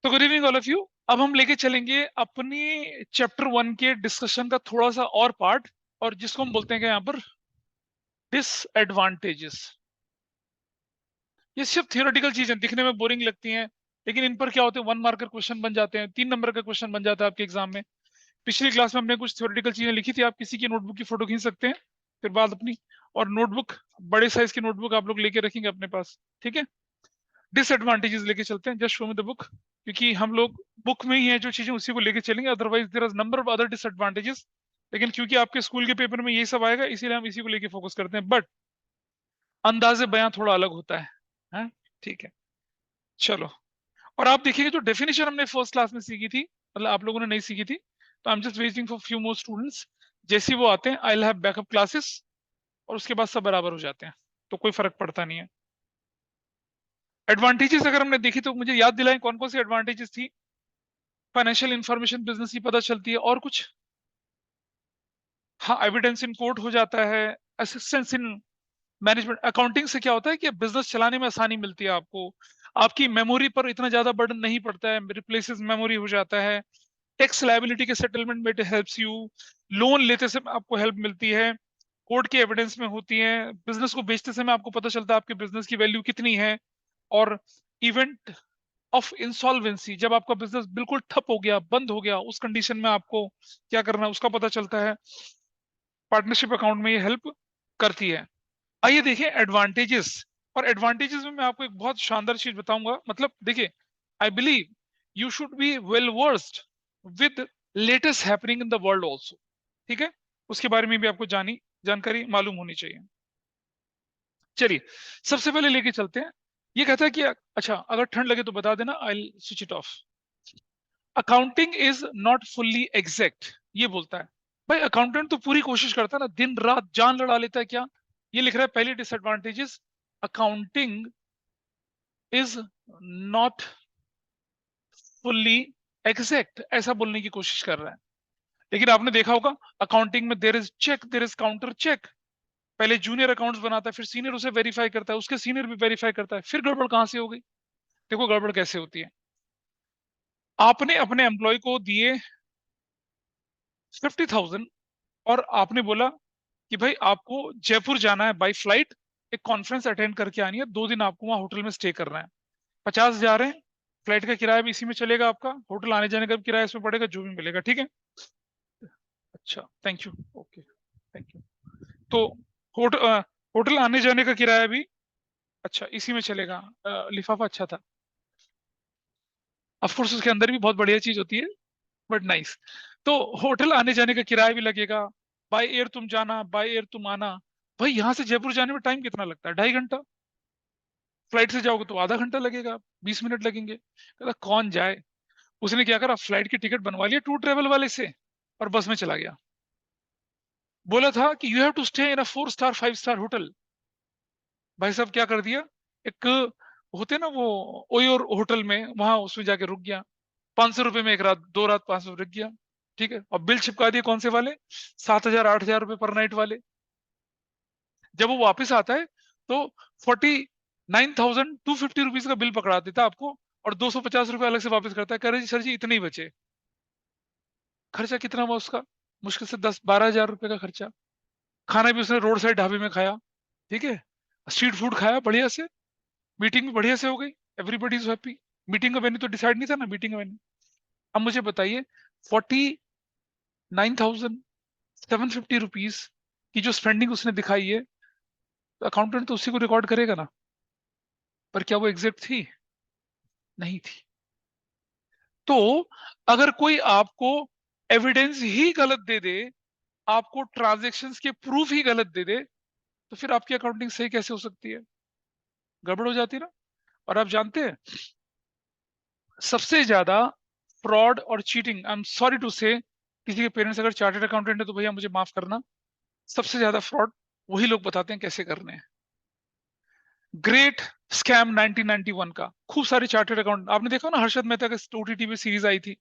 तो good evening all of you. अब हम लेके चलेंगे अपनी चैप्टर 1 के डिस्कशन का थोड़ा सा और पार्ट, और जिसको हम बोलते हैं कि यहाँ पर डिसएडवांटेजेस। ये सिर्फ थियोरेटिकल चीजें दिखने में बोरिंग लगती हैं, लेकिन इन पर क्या होते हैं, 1 मार्कर क्वेश्चन बन जाते हैं, 3 नंबर का क्वेश्चन बन जाता है आपके एग्जाम में। पिछली क्लास में हमने कुछ थ्योरेटिकल चीजें लिखी थी, आप किसी की नोटबुक की फोटो खींच सकते हैं फिर बाद अपनी, और नोटबुक, बड़े साइज की नोटबुक आप लोग लेके रखेंगे अपने पास, ठीक है। डिसएडवांटेजेस लेके चलते हैं, just show me the book, क्योंकि हम लोग बुक में ही है जो चीजें उसी को लेके चलेंगे, otherwise there are number of other disadvantages. लेकिन क्योंकि आपके स्कूल के पेपर में यही सब आएगा, इसीलिए हम इसी को लेके फोकस करते हैं, बट अंदाजे बयां थोड़ा अलग होता है, हैं? ठीक है, चलो। और आप देखिएगा जो डेफिनेशन हमने फर्स्ट क्लास में सीखी थी, मतलब आप लोगों ने नहीं सीखी थी, तो I am just waiting for few more students. जैसे ही वो आते हैं आई विल हैव बैकअप क्लासेस, और उसके बाद सब बराबर हो जाते हैं, तो कोई फर्क पड़ता नहीं है। एडवांटेजेस अगर हमने देखी तो मुझे याद दिलाएं कौन कौन सी एडवांटेजेस थी। फाइनेंशियल इंफॉर्मेशन बिजनेस की पता चलती है, और कुछ? हाँ, एविडेंस इन कोर्ट हो जाता है, असिस्टेंस इन मैनेजमेंट। अकाउंटिंग से क्या होता है कि बिजनेस चलाने में आसानी मिलती है आपको, आपकी मेमोरी पर इतना ज्यादा बर्डन नहीं पड़ता है, रिप्लेसेस मेमोरी हो जाता है। टैक्स लायबिलिटी के सेटलमेंट में इट हेल्प्स यू, लोन लेते समय आपको हेल्प मिलती है, कोर्ट की एविडेंस में होती है, बिजनेस को बेचते समय आपको पता चलता है आपके बिजनेस की वैल्यू कितनी है, और इवेंट ऑफ इंसॉल्वेंसी, जब आपका बिजनेस बिल्कुल ठप हो गया, बंद हो गया, उस कंडीशन में आपको क्या करना है उसका पता चलता है। पार्टनरशिप अकाउंट में ये हेल्प करती है। आइए देखें एडवांटेजेस। और एडवांटेजेस में मैं आपको एक बहुत शानदार चीज बताऊंगा, मतलब देखिए, I believe you should be well versed with latest happening in the world also, ठीक है। उसके बारे में भी आपको जानकारी मालूम होनी चाहिए। चलिए, सबसे पहले लेके चलते हैं। ये कहता है कि अच्छा, अगर ठंड लगे तो बता देना, I switch it of. Accounting is not fully exact, ये बोलता है। भाई अकाउंटेंट तो पूरी कोशिश करता है ना, दिन रात जान लड़ा लेता है क्या। ये लिख रहा है पहली disadvantages, accounting is not fully exact, ऐसा बोलने की कोशिश कर रहा है। लेकिन आपने देखा होगा अकाउंटिंग में there is check, there is counter check. पहले जूनियर अकाउंट्स बनाता है, फिर सीनियर उसे वेरीफाई करता है, उसके सीनियर भी वेरीफाई करता है, फिर गड़बड़ कहां से हो गई। देखो गड़बड़ कैसे होती है। आपने अपने एम्प्लॉय को दिए 50,000, और आपने बोला कि भाई आपको जयपुर जाना है बाई फ्लाइट, एक कॉन्फ्रेंस अटेंड करके आनी है, 2 दिन आपको वहां होटल में स्टे करना है। 50 हजार है, फ्लाइट का किराया भी इसी में चलेगा, आपका होटल आने जाने का भी किराया इसमें पड़ेगा, जो भी मिलेगा, ठीक है। अच्छा, thank you, okay, thank you. तो होटल आने जाने का किराया भी अच्छा इसी में चलेगा। लिफाफा अच्छा था, ऑफकोर्स उसके अंदर भी बहुत बढ़िया चीज होती है, बट नाइस। तो होटल आने जाने का किराया भी लगेगा, बाय एयर तुम जाना, बाय एयर तुम आना। भाई यहाँ से जयपुर जाने में टाइम कितना लगता है, 2.5 घंटा। फ्लाइट से जाओगे तो आधा घंटा लगेगा, 20 मिनट लगेंगे। कहता कौन जाए। उसने क्या करा, फ्लाइट की टिकट बनवा लिया टूर ट्रेवल वाले से, और बस में चला गया। बोला था कि you have to stay in a 4 star 5 star hotel. भाई साहब क्या कर दिया, एक होते ना वो ओयो होटल में, वहां उसमें जाके रुक गया। 500 रुपए में एक रात, 2 रात 500 रुक गया, ठीक है। और बिल चिपका दिए कौन से वाले, 7,000 8,000 रुपए पर नाइट वाले। जब वो वापस आता है तो 49,250 रुपीज का बिल पकड़ा देता है आपको, और 250 रुपये अलग से वापस करता है, कह रहे जी सर जी इतने ही बचे। खर्चा कितना हुआ उसका, मुश्किल से 10 12 हजार रुपए का खर्चा। खाना भी उसने रोड साइड ढाबे में खाया, ठीक है, स्ट्रीट फूड खाया बढ़िया से, मीटिंग भी बढ़िया से हो गई, एवरीबडी इज हैप्पी। मीटिंग का वेन्यू तो डिसाइड नहीं था ना, मीटिंग का वेन्यू। अब मुझे बताइए, 49,750 रुपीज की जो स्पेंडिंग उसने दिखाई है, तो अकाउंटेंट तो उसी को रिकॉर्ड करेगा ना। पर क्या वो एग्जैक्ट थी? नहीं थी। तो अगर कोई आपको एविडेंस ही गलत दे दे, आपको ट्रांजेक्शन्स के प्रूफ ही गलत दे दे, तो फिर आपकी अकाउंटिंग सही कैसे हो सकती है, गड़बड़ हो जाती है ना। और आप जानते हैं सबसे ज्यादा फ्रॉड और cheating, I am sorry to say, किसी के पेरेंट्स अगर चार्टर्ड अकाउंटेंट है तो भैया मुझे माफ करना, सबसे ज्यादा फ्रॉड वही लोग बताते हैं कैसे करने हैं। ग्रेट स्कैम 1991 का, खूब सारे चार्टर्ड अकाउंट, आपने देखा ना हर्षद मेहता का ओटीटी पे सीरीज आई थी,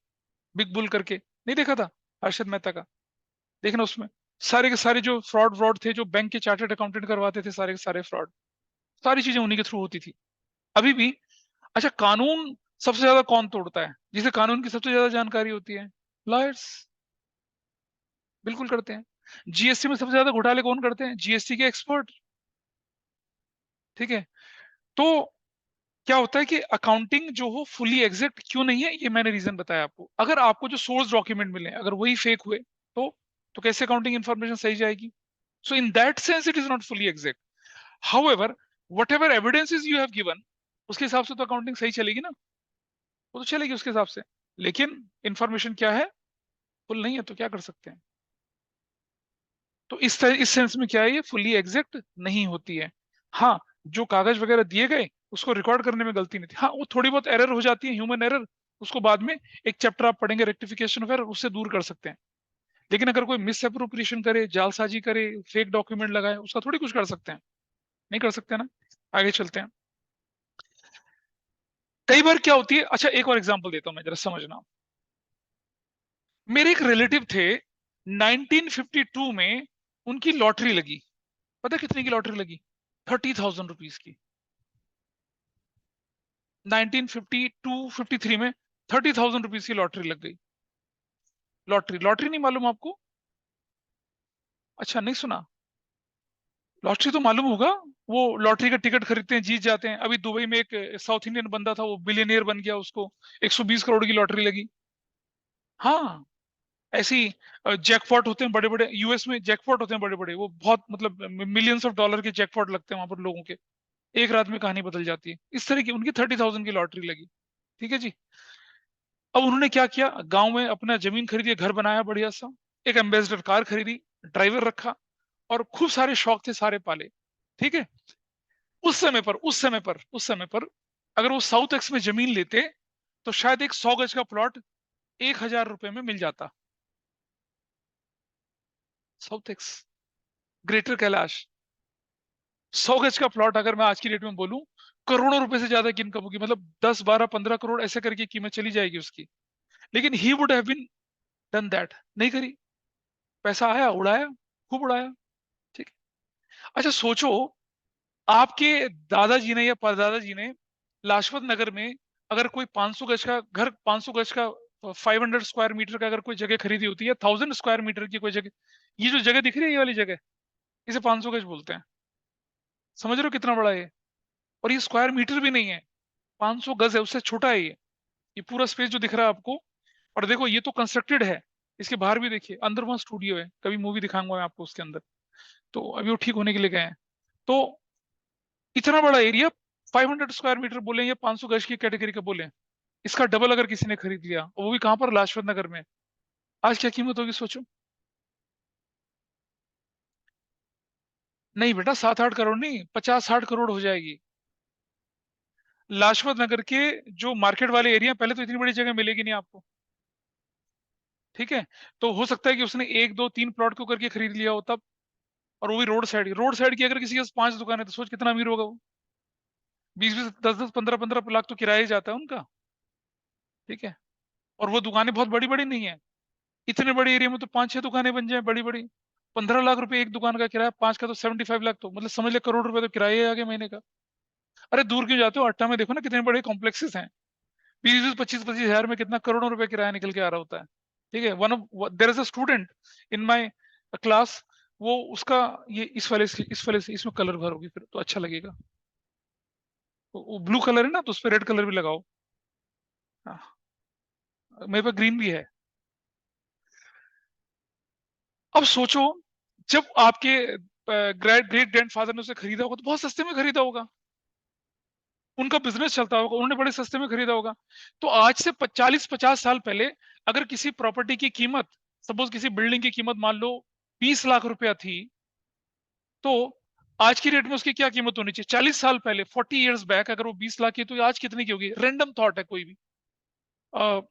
बिग बुल करके, नहीं देखा था हर्षद मेहता का? देखना उसमें सारे के सारे जो फ्रॉड व्रॉड थे, जो बैंक के चार्टर्ड अकाउंटेंट करवाते थे, सारे के सारे फ्रॉड, सारी चीजें उन्हीं के थ्रू होती थी, अभी भी। अच्छा, कानून सबसे ज्यादा कौन तोड़ता है? जिसे कानून की सबसे ज्यादा जानकारी होती है, लॉयर्स। बिल्कुल करते हैं। जीएसटी में सबसे ज्यादा घोटाले कौन करते हैं? जीएसटी के एक्सपर्ट। ठीक है। तो क्या होता है कि अकाउंटिंग जो हो फुली एग्जैक्ट क्यों नहीं है, ये मैंने रीजन बताया आपको। अगर आपको जो सोर्स डॉक्यूमेंट मिले अगर वही फेक हुए तो कैसे अकाउंटिंग इंफॉर्मेशन सही जाएगी? So in that sense it is not fully exact. However, whatever evidences you have given, उसके हिसाब से तो अकाउंटिंग सही चलेगी ना, वो तो चलेगी उसके हिसाब से। लेकिन इंफॉर्मेशन क्या है, फुल नहीं है, तो क्या कर सकते हैं? तो इस सेंस में क्या है, ये फुली एग्जैक्ट नहीं होती है। हाँ, जो कागज वगैरह दिए गए उसको रिकॉर्ड करने में गलती नहीं थी, हाँ वो थोड़ी बहुत एरर हो जाती है, ह्यूमन एरर। उसको बाद में एक चैप्टर आप पढ़ेंगे रेक्टिफिकेशन ऑफ एरर, उससे दूर कर सकते हैं। लेकिन अगर कोई मिस अप्रोप्रिएशन करे, जालसाजी करे, फेक डॉक्यूमेंट लगाए, उसका थोड़ी कुछ कर सकते हैं, नहीं कर सकते ना। आगे चलते हैं। कई बार क्या होती है, अच्छा एक और एग्जांपल देता हूं मैं, जरा समझना। मेरे एक रिलेटिव थे, 1952 में उनकी लॉटरी लगी। पता है कितने की लॉटरी लगी? 30,000 रुपीज की। 1952-53 में 30,000 रुपीज की लॉटरी लग गई। लॉटरी, लॉटरी नहीं मालूम आपको? अच्छा, नहीं सुना? लॉटरी तो मालूम होगा। वो लॉटरी का टिकट खरीदते हैं, जीत जाते हैं। अभी दुबई में एक साउथ इंडियन बंदा था, वो बिलियनियर बन गया, उसको 120 करोड़ की लॉटरी लगी। हाँ, ऐसी जैकपॉट होते हैं बड़े बड़े, यूएस में जैकपॉट होते हैं बड़े बड़े, वो बहुत मतलब मिलियंस ऑफ डॉलर के जैकपॉट लगते हैं वहां पर लोगों के। एक रात में कहानी बदल जाती है। इस तरह की उनकी 30,000 की लॉटरी लगी। ठीक है जी। अब उन्होंने क्या किया, गांव में अपना जमीन खरीदी, घर बनाया बढ़िया सा, एक एम्बेसडर कार खरीदी, ड्राइवर रखा, और खूब सारे शौक थे, सारे पाले। ठीक है। उस समय पर अगर वो साउथ एक्स में जमीन लेते तो शायद एक 100 गज का प्लॉट 1,000 रुपए में मिल जाता। साउथ एक्स, ग्रेटर कैलाश, 100 गज का प्लॉट अगर मैं आज की डेट में बोलूं, करोड़ों रुपए से ज्यादा की इनकम होगी, मतलब 10, 12, 15 करोड़ ऐसे करके कीमत चली जाएगी उसकी। लेकिन he would have been done that, नहीं करी। पैसा आया, उड़ाया, खूब उड़ाया। ठीक है। अच्छा सोचो, आपके दादाजी ने या परदादा जी ने लाजपत नगर में अगर कोई 500 गज का घर, 500 गज का 500 स्क्वायर मीटर का अगर कोई जगह खरीदी होती है, 1,000 स्क्वायर मीटर की कोई जगह, ये जो जगह दिख रही है ये वाली जगह, इसे 500 गज बोलते हैं। समझ रहे हो कितना बड़ा है? और ये स्क्वायर मीटर भी नहीं है, 500 गज है, उससे छोटा है ये पूरा स्पेस जो दिख रहा है आपको। और देखो ये तो कंस्ट्रक्टेड है, इसके बाहर भी देखिए, अंदर वहां स्टूडियो है, कभी मूवी दिखाऊंगा मैं आपको उसके अंदर। तो अभी वो ठीक होने के लिए गए हैं। तो इतना बड़ा एरिया, 500 स्क्वायर मीटर बोले या 500 गज की कैटेगरी का बोले, इसका डबल अगर किसी ने खरीद लिया, और वो भी कहां पर, लाजपत नगर में, आज क्या कीमत होगी सोचो। नहीं बेटा, 7-8 करोड़ नहीं, 50-60 करोड़ हो जाएगी। लाजपत नगर के जो मार्केट वाले एरिया, पहले तो इतनी बड़ी जगह मिलेगी नहीं आपको। ठीक है। तो हो सकता है कि उसने 1, 2, 3 प्लॉट को करके खरीद लिया हो तब। और वो भी रोड साइड की अगर किसी के पास 5 दुकान है तो सोच कितना अमीर होगा वो। 20-20, 10-10, 15-15 लाख तो किराया ही जाता है उनका। ठीक है। और वो दुकानें बहुत बड़ी बड़ी नहीं है, इतने बड़े एरिया में तो 5-6 दुकानें बन जाए बड़ी बड़ी। 15 लाख रुपए एक दुकान का किराया, 5 का तो 75 लाख, तो मतलब समझ ले करोड़ रुपए तो किराया आ गया महीने का। अरे दूर क्यों जाते हो, अट्टा में देखो ना कितने बड़े कॉम्प्लेक्सेस हैं। 20-20, 25-25 हजार में कितना करोड़ों रुपए किराया निकल के आ रहा होता है। ठीक है। One of their is a student in my class, वो उसका, ये इस वाले से इसमें कलर भरोगी फिर तो अच्छा लगेगा। वो ब्लू कलर है ना, तो उस पर रेड कलर भी लगाओ। हाँ, मेरे पास ग्रीन भी है। अब सोचो, जब आपके ग्रेट ग्रेट ग्रैंडफादर ने उसे खरीदा होगा तो बहुत सस्ते में खरीदा होगा, उनका बिजनेस चलता होगा, उन्होंने बड़े सस्ते में खरीदा होगा। तो आज से 40-50 साल पहले अगर किसी प्रॉपर्टी की कीमत, सपोज किसी बिल्डिंग की कीमत मान लो 20 लाख रुपया थी, तो आज की रेट में उसकी क्या कीमत होनी चाहिए? 40 साल पहले, 40 ईयर्स बैक, अगर वो 20 लाख की, तो आज कितनी की होगी? रैंडम थॉट है कोई भी। अ,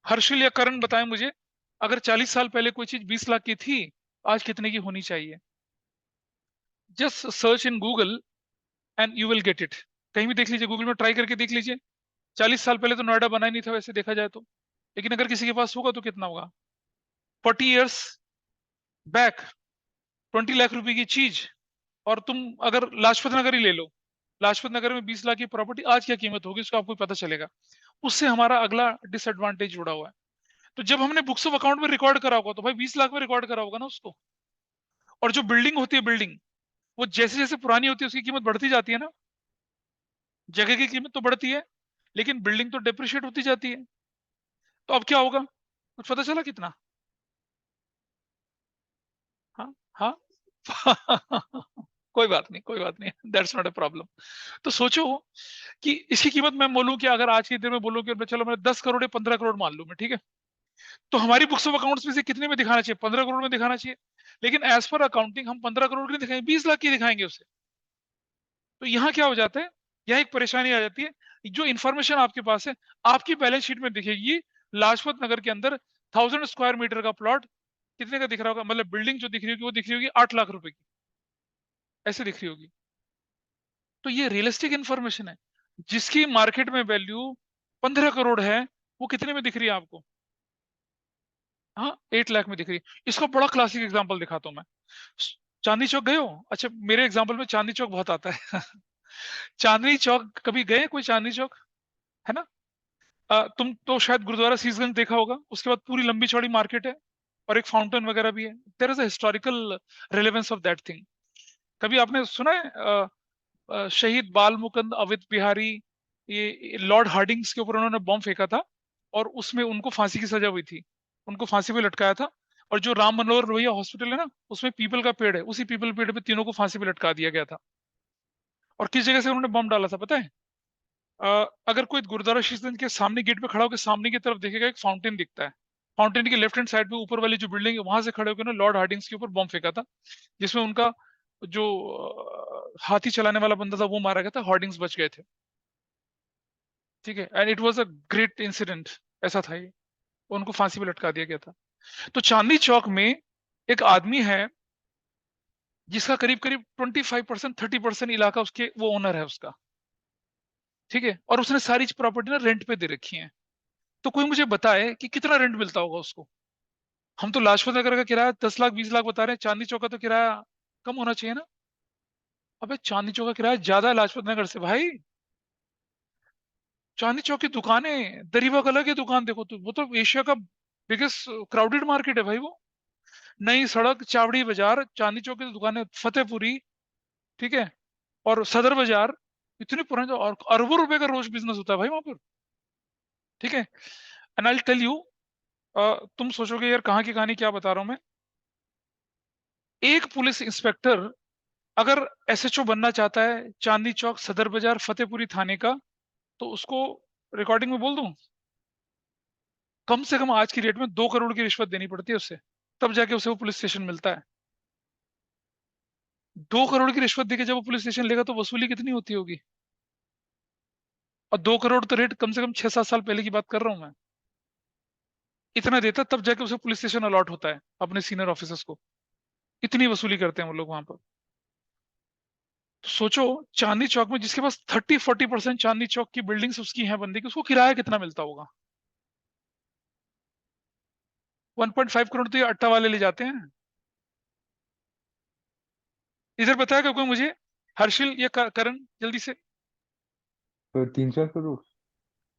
हर्षिल या करण बताएं मुझे, अगर 40 साल पहले कोई चीज 20 लाख की थी, आज कितने की होनी चाहिए? Just search in Google and you will get it. कहीं भी देख लीजिए, गूगल में ट्राई करके देख लीजिए। 40 साल पहले तो नोएडा बना ही नहीं था वैसे देखा जाए तो। लेकिन अगर किसी के पास होगा तो कितना होगा? 40 ईयर्स बैक, 20 लाख रुपए की चीज। और तुम अगर लाजपत नगर ही ले लो, लाजपत नगर में 20 लाख की प्रॉपर्टी आज क्या कीमत होगी उसका आपको पता चलेगा। उससे हमारा अगला डिसएडवांटेज जुड़ा हुआ है। तो जब हमने बुक्स ऑफ अकाउंट में रिकॉर्ड करा होगा तो भाई 20 लाख में रिकॉर्ड करा होगा ना उसको। और जो बिल्डिंग होती है बिल्डिंग, वो जैसे जैसे पुरानी होती है उसकी कीमत बढ़ती जाती है ना। जगह की कीमत तो बढ़ती है, लेकिन बिल्डिंग तो डेप्रिशिएट होती जाती है। तो अब क्या होगा, कुछ पता चला कितना? हाँ, हाँ। कोई बात नहीं, कोई बात नहीं, दैट्स नॉट अ प्रॉब्लम। तो सोचो कि इसकी कीमत मैं बोलूं कि अगर आज की दिन में बोलूं कि चलो मैं 10 करोड़ या 15 करोड़ मान लूं मैं, ठीक है? तो हमारी बुक्स ऑफ अकाउंट्स में से कितने में दिखाना चाहिए? 15 करोड़ में दिखाना चाहिए। लेकिन एज पर अकाउंटिंग हम 15 करोड़ की नहीं दिखाएंगे, 20 लाख की दिखाएंगे उसे। तो यहाँ क्या हो जाता है, यह एक परेशानी आ जाती है। जो इन्फॉर्मेशन आपके पास है, आपकी बैलेंस शीट में दिखेगी लाजपत नगर के अंदर 1000 स्क्वायर मीटर का प्लॉट कितने का दिख रहा होगा, मतलब बिल्डिंग जो दिख रही होगी वो दिख रही होगी 8 लाख रुपए की, ऐसे दिख रही होगी। तो ये रियलिस्टिक इन्फॉर्मेशन है। जिसकी मार्केट में वैल्यू 15 करोड़ है, वो कितने में दिख रही है आपको? हाँ, 8 लाख में दिख रही है। इसका बड़ा क्लासिक एग्जांपल दिखाता हूँ मैं। चांदनी चौक गए हो? अच्छा, मेरे एग्जांपल में चांदनी चौक बहुत आता है। चांदनी चौक कभी गए कोई? चांदनी चौक है ना? तुम तो शायद गुरुद्वारा शीशगंज देखा होगा, उसके बाद पूरी लंबी चौड़ी मार्केट है और एक फाउंटेन वगैरह भी है। There is a historical relevance of that thing. कभी आपने सुना है शहीद बाल मुकुंद अवध बिहारी, ये लॉर्ड हार्डिंग्स के ऊपर उन्होंने बॉम्ब फेंका था और उसमें उनको फांसी की सजा हुई थी, उनको फांसी पे लटकाया था। और जो राम मनोहर लोहिया हॉस्पिटल है ना, उसमें पीपल का पेड़ है, उसी पीपल पेड़ पे तीनों को फांसी पे लटका दिया गया था। और किस जगह से उन्होंने बॉम्ब डाला था पता है? अगर कोई गुरुद्वारा शीशगंज के सामने गेट पे खड़ा होकर सामने की तरफ देखेगा, एक फाउंटेन दिखता है। फाउंटेन के लेफ्ट हैंड साइड पे ऊपर वाली जो बिल्डिंग है वहां से खड़े होकर ना लॉर्ड हार्डिंग्स के ऊपर बॉम्ब फेंका था, जिसमें उनका जो हाथी चलाने वाला बंदा था वो मारा गया था, हार्डिंग्स बच गए थे। ठीक है, and it was a great incident. ऐसा था ये, उनको फांसी पे लटका दिया गया था। तो चांदनी चौक में एक आदमी है जिसका करीब करीब 25% 30% इलाका उसके वो ओनर है उसका। ठीक है, और उसने सारी प्रॉपर्टी ना रेंट पे दे रखी है। तो कोई मुझे बताए कि कितना रेंट मिलता होगा उसको। हम तो लाजपत नगर का किराया 10 लाख 20 लाख बता रहे हैं, चांदनी चौक का तो किराया कम होना चाहिए ना। अबे चांदनी चौक का किराया ज्यादा है लाजपत नगर से भाई। चांदनी चौक की दुकानें, दरीबा कला की दुकान देखो तो वो तो एशिया का बिगेस्ट क्राउडेड मार्केट है भाई वो। नई सड़क, चावड़ी बाजार, चांदनी चौक की दुकानें, फतेहपुरी, ठीक है, और सदर बाजार, इतने पुराने और अरबों रुपए का रोज बिजनेस होता है भाई वहां पर। ठीक है, एंड आई टेल यू, तुम सोचोगे यार कहाँ की कहानी क्या बता रहा हूं मैं। एक पुलिस इंस्पेक्टर अगर एसएचओ बनना चाहता है चांदनी चौक, सदर बाजार, फतेहपुरी थाने का, तो उसको रिकॉर्डिंग में बोल दूं, कम से कम आज की डेट में 2 करोड़ की रिश्वत देनी पड़ती है उससे, तब जाके उसे वो पुलिस स्टेशन मिलता है। 2 करोड़ की रिश्वत देके जब वो पुलिस स्टेशन लेगा तो वसूली कितनी होती होगी? और 2 करोड़ तो रेट कम से कम 6-7 साल पहले की बात कर रहा हूं मैं। इतना देता तब जाके उसे पुलिस स्टेशन अलॉट होता है अपने सीनियर ऑफिसर्स को। इतनी वसूली करते हैं वो लोग वहां पर। तो सोचो, चांदनी चौक में जिसके पास 30-40% चांदनी चौक की बिल्डिंग्स उसकी हैं बंदी की, उसको किराया कितना मिलता होगा? 1.5 करोड़ तो ये अट्टा वाले ले जाते हैं। इधर बताएगा कोई मुझे? हर्षिल या करण, जल्दी से। तो 3-4 करोड़।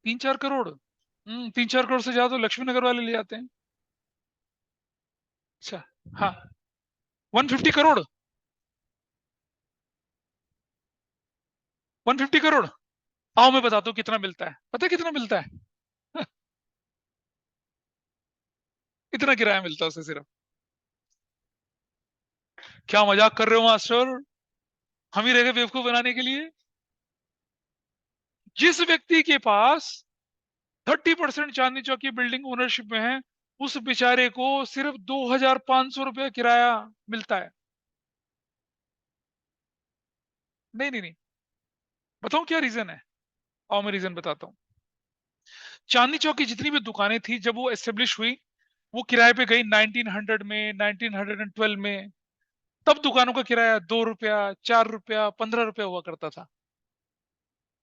3-4 करोड़? 3-4 करोड़ से ज्यादा तो लक्ष्मी नगर वाले ले जाते हैं। अच्छा, हाँ, 150 करोड़। 150 करोड़। आओ मैं बताता हूँ कितना मिलता है, पता है कितना मिलता है? इतना किराया मिलता है उसे सिर्फ। क्या मजाक कर रहे हो मास्टर? हम ही रह गए बेवकूफ बनाने के लिए। जिस व्यक्ति के पास 30% चांदनी चौक की बिल्डिंग ओनरशिप में है, उस बेचारे को सिर्फ 2,500 रुपया किराया मिलता है। नहीं नहीं नहीं, बताऊं क्या रीजन है? और मैं रीजन बताता हूँ। चांदनी चौक की जितनी भी दुकानें थी जब वो एस्टेब्लिश हुई, वो किराए पे गई 1900 में, 1912 में। तब दुकानों का किराया 2 रुपया, 4 रुपया, 15 रुपया हुआ करता था।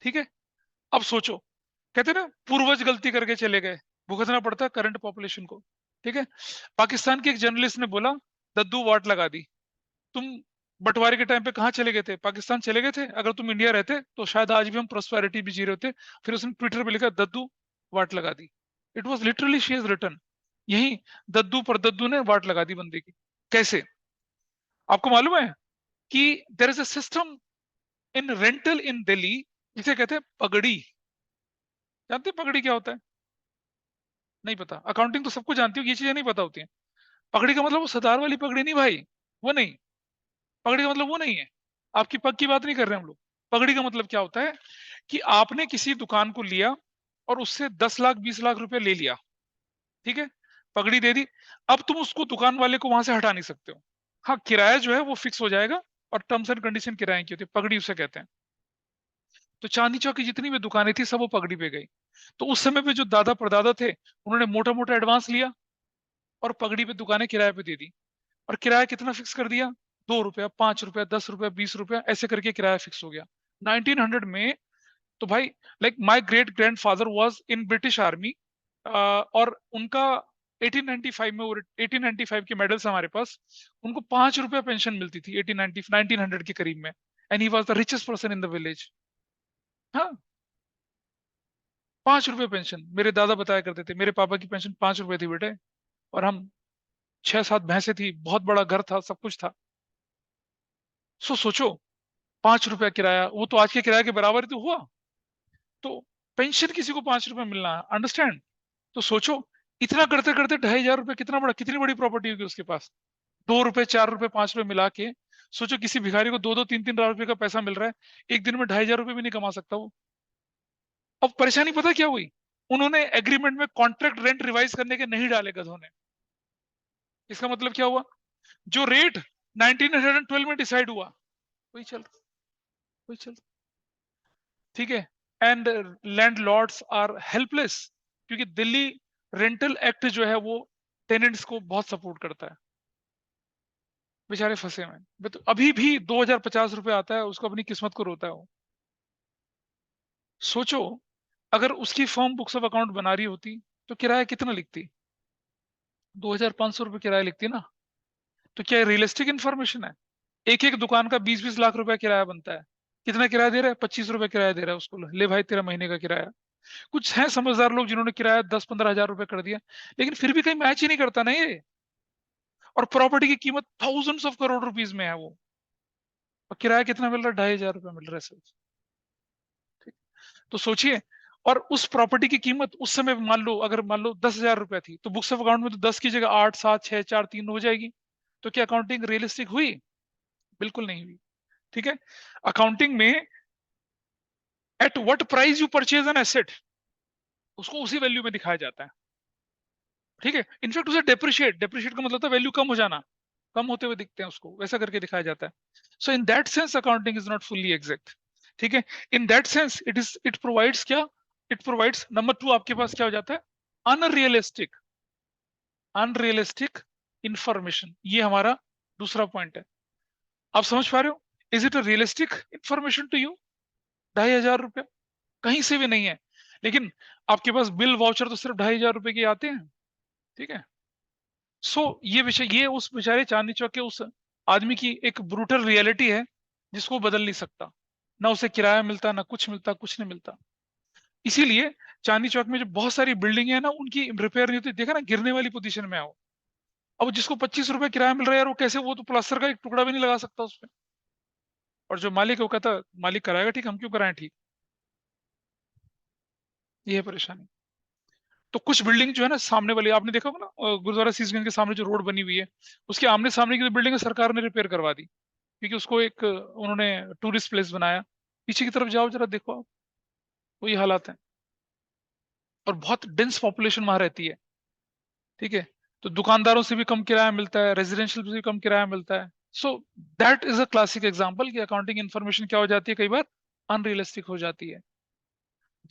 ठीक है, अब सोचो, कहते हैं ना पूर्वज गलती करके चले गए, भुगतना पड़ता है करंट पॉपुलेशन को। ठीक है, पाकिस्तान के एक जर्नलिस्ट ने बोला, दद्दू वाट लगा दी। तुम बंटवारे के टाइम पे कहाँ चले गए थे? पाकिस्तान चले गए थे। अगर तुम इंडिया रहते तो शायद आज भी हम प्रोस्पेरिटी भी जी रहे होते। फिर उसने ट्विटर पे लिखा दद्दू वाट लगा दी। It was literally she is written, यही दद्दू पर दद्दू ने वाट लगा दी बंदे की। कैसे? आपको मालूम है कि there is a system in rental in Delhi जिसे कहते हैं पगड़ी। जानते हैं पगड़ी क्या होता है? नहीं पता? अकाउंटिंग तो सबको जानती हो, ये चीजें नहीं पता होती हैं। पगड़ी का मतलब वो सदार वाली पगड़ी नहीं भाई, वो नहीं। पगड़ी का मतलब वो नहीं है। आपकी पग की बात नहीं कर रहे हम लोग। पगड़ी का मतलब क्या होता है कि आपने किसी दुकान को लिया और उससे 10 लाख 20 लाख रुपए ले लिया, ठीक है, पगड़ी दे दी। अब तुम उसको दुकान वाले को वहां से हटा नहीं सकते हो। हाँ, किराया जो है वो फिक्स हो जाएगा, और टर्म्स एंड कंडीशन किराए की होती है, पगड़ी उसे कहते हैं। तो चांदनी चौक की जितनी भी दुकानें थी सब वो पगड़ी पे गई। तो उस समय पे जो दादा परदादा थे उन्होंने मोटा मोटा एडवांस लिया और पगड़ी पे दुकानें किराए पे दे दी। और किराया कितना फिक्स कर दिया? 2 रुपया, 5 रुपया, 10 रुपया, 20 रुपया, ऐसे करके किराया फिक्स हो गया 1900 में। तो भाई, like my great grand father was in British army, और उनका 1895 में, वो 1895 के मेडल्स हमारे पास, उनको 5 रुपया पेंशन मिलती थी 1900 के करीब में। And he was the richest person in the village. हाँ, 5 रुपये पेंशन। मेरे दादा बताया करते थे मेरे पापा की पेंशन 5 रुपए थी बेटे। और हम 6-7 भैंसे थी, बहुत बड़ा घर था, सब कुछ था। सोचो, 5 रुपया किराया, वो तो आज के किराए के बराबर ही तो हुआ। तो पेंशन किसी को 5 रुपया मिलना है, अंडरस्टैंड? तो सोचो, इतना करते करते 2500 रुपये कितना बड़ा, कितनी बड़ी प्रॉपर्टी होगी उसके पास। 2 रुपए, 4 रुपए, 5 रुपए मिला के सोचो, किसी भिखारी को 2-2, 3-3 लाख रुपए का पैसा मिल रहा है, एक दिन में 2500 रुपये भी नहीं कमा सकता वो। अब परेशानी पता क्या हुई? उन्होंने एग्रीमेंट में कॉन्ट्रैक्ट रेंट रिवाइज करने के नहीं डाले गधों ने। इसका मतलब क्या हुआ? जो रेट 1912 में डिसाइड हुआ वही चल, वही चल, ठीक है। एंड लैंडलॉर्ड्स आर हेल्पलेस, क्योंकि दिल्ली रेंटल एक्ट जो है वो टेनेंट्स को बहुत सपोर्ट करता है। बेचारे फंसे हुए हैं। तो अभी भी 2050 रुपये आता है, उसको अपनी किस्मत को रोता है वो। सोचो, अगर उसकी फर्म बुक्स ऑफ अकाउंट बना रही होती तो किराया कितना लिखती? 2500 रुपये किराया लिखती ना। तो क्या रियलिस्टिक इन्फॉर्मेशन है? एक एक दुकान का 20-20 लाख रुपया किराया बनता है। कितना किराया दे रहा है? 25 रुपये किराया दे रहा है उसको, ले भाई तेरा महीने का किराया। कुछ हैं समझदार लोग जिन्होंने किराया 10-15 हजार रुपए कर दिया, लेकिन फिर भी कहीं मैच ही नहीं करता ना ये। और प्रॉपर्टी की कीमत थाउजेंड्स ऑफ करोड़ रुपीज में है वो, और किराया कितना मिल रहा है? 2500 रुपये मिल रहा है सिर्फ। ठीक। तो सोचिए, और उस प्रॉपर्टी की कीमत उस समय मान लो, अगर मान लो 10,000 रुपया थी, तो बुक्स ऑफ अकाउंट में तो 10 की जगह 8, 7, 6, 4, 3 हो जाएगी। तो क्या अकाउंटिंग रियलिस्टिक हुई? बिल्कुल नहीं हुई। ठीक है। अकाउंटिंग में at what price you purchase an asset, उसको उसी वैल्यू में दिखाया जाता है। ठीक है। इनफैक्ट उसे डेप्रिशिएट, डेप्रिशिएट का मतलब था वैल्यू कम हो जाना, कम होते हुए दिखते हैं उसको, वैसा करके दिखाया जाता है। So in that sense accounting is not fully exact. ठीक है। In that sense it provides क्या? इट प्रोवाइड्स, नंबर 2 आपके पास क्या हो जाता है? Unrealistic, unrealistic information. ये हमारा दूसरा पॉइंट है। आप समझ पा रहे हो? Is it a realistic information to you? 2500 रुपया कहीं से भी नहीं है, लेकिन आपके पास बिल वाउचर तो सिर्फ 2500 रुपए के आते हैं। ठीक है। ये विषय, ये उस बेचारे चांदनी चौक के उस आदमी की एक ब्रूटल रियलिटी है जिसको बदल नहीं सकता। ना उसे किराया मिलता, ना कुछ मिलता, कुछ नहीं मिलता। इसीलिए चांदनी चौक में जो बहुत सारी बिल्डिंग है ना, उनकी रिपेयर नहीं होती। देखा ना, गिरने वाली पोजीशन में आओ। अब जिसको 25 रुपए किराया मिल रहा है यार, वो कैसे, वो तो प्लास्टर का एक टुकड़ा भी नहीं लगा सकता उसपे। और जो मालिक है वो कहता मालिक कराएगा ठीक, हम क्यों कराएं ठीक। ये है परेशानी। तो कुछ बिल्डिंग जो है ना, सामने वाली आपने देखा होगा ना, गुरुद्वारा शीशगंज के सामने जो रोड बनी हुई है, उसके आमने सामने की जो बिल्डिंग है सरकार ने रिपेयर करवा दी, क्योंकि उसको एक उन्होंने टूरिस्ट प्लेस बनाया। पीछे की तरफ जाओ जरा, देखो आप, वही हालात है। और बहुत डेंस पॉपुलेशन वहां रहती है। ठीक है। तो दुकानदारों से भी कम किराया मिलता है, रेजिडेंशियल से भी कम किराया मिलता है। So that is a classic example कि अकाउंटिंग इन्फॉर्मेशन क्या हो जाती है कई बार? अनरियलिस्टिक हो जाती है।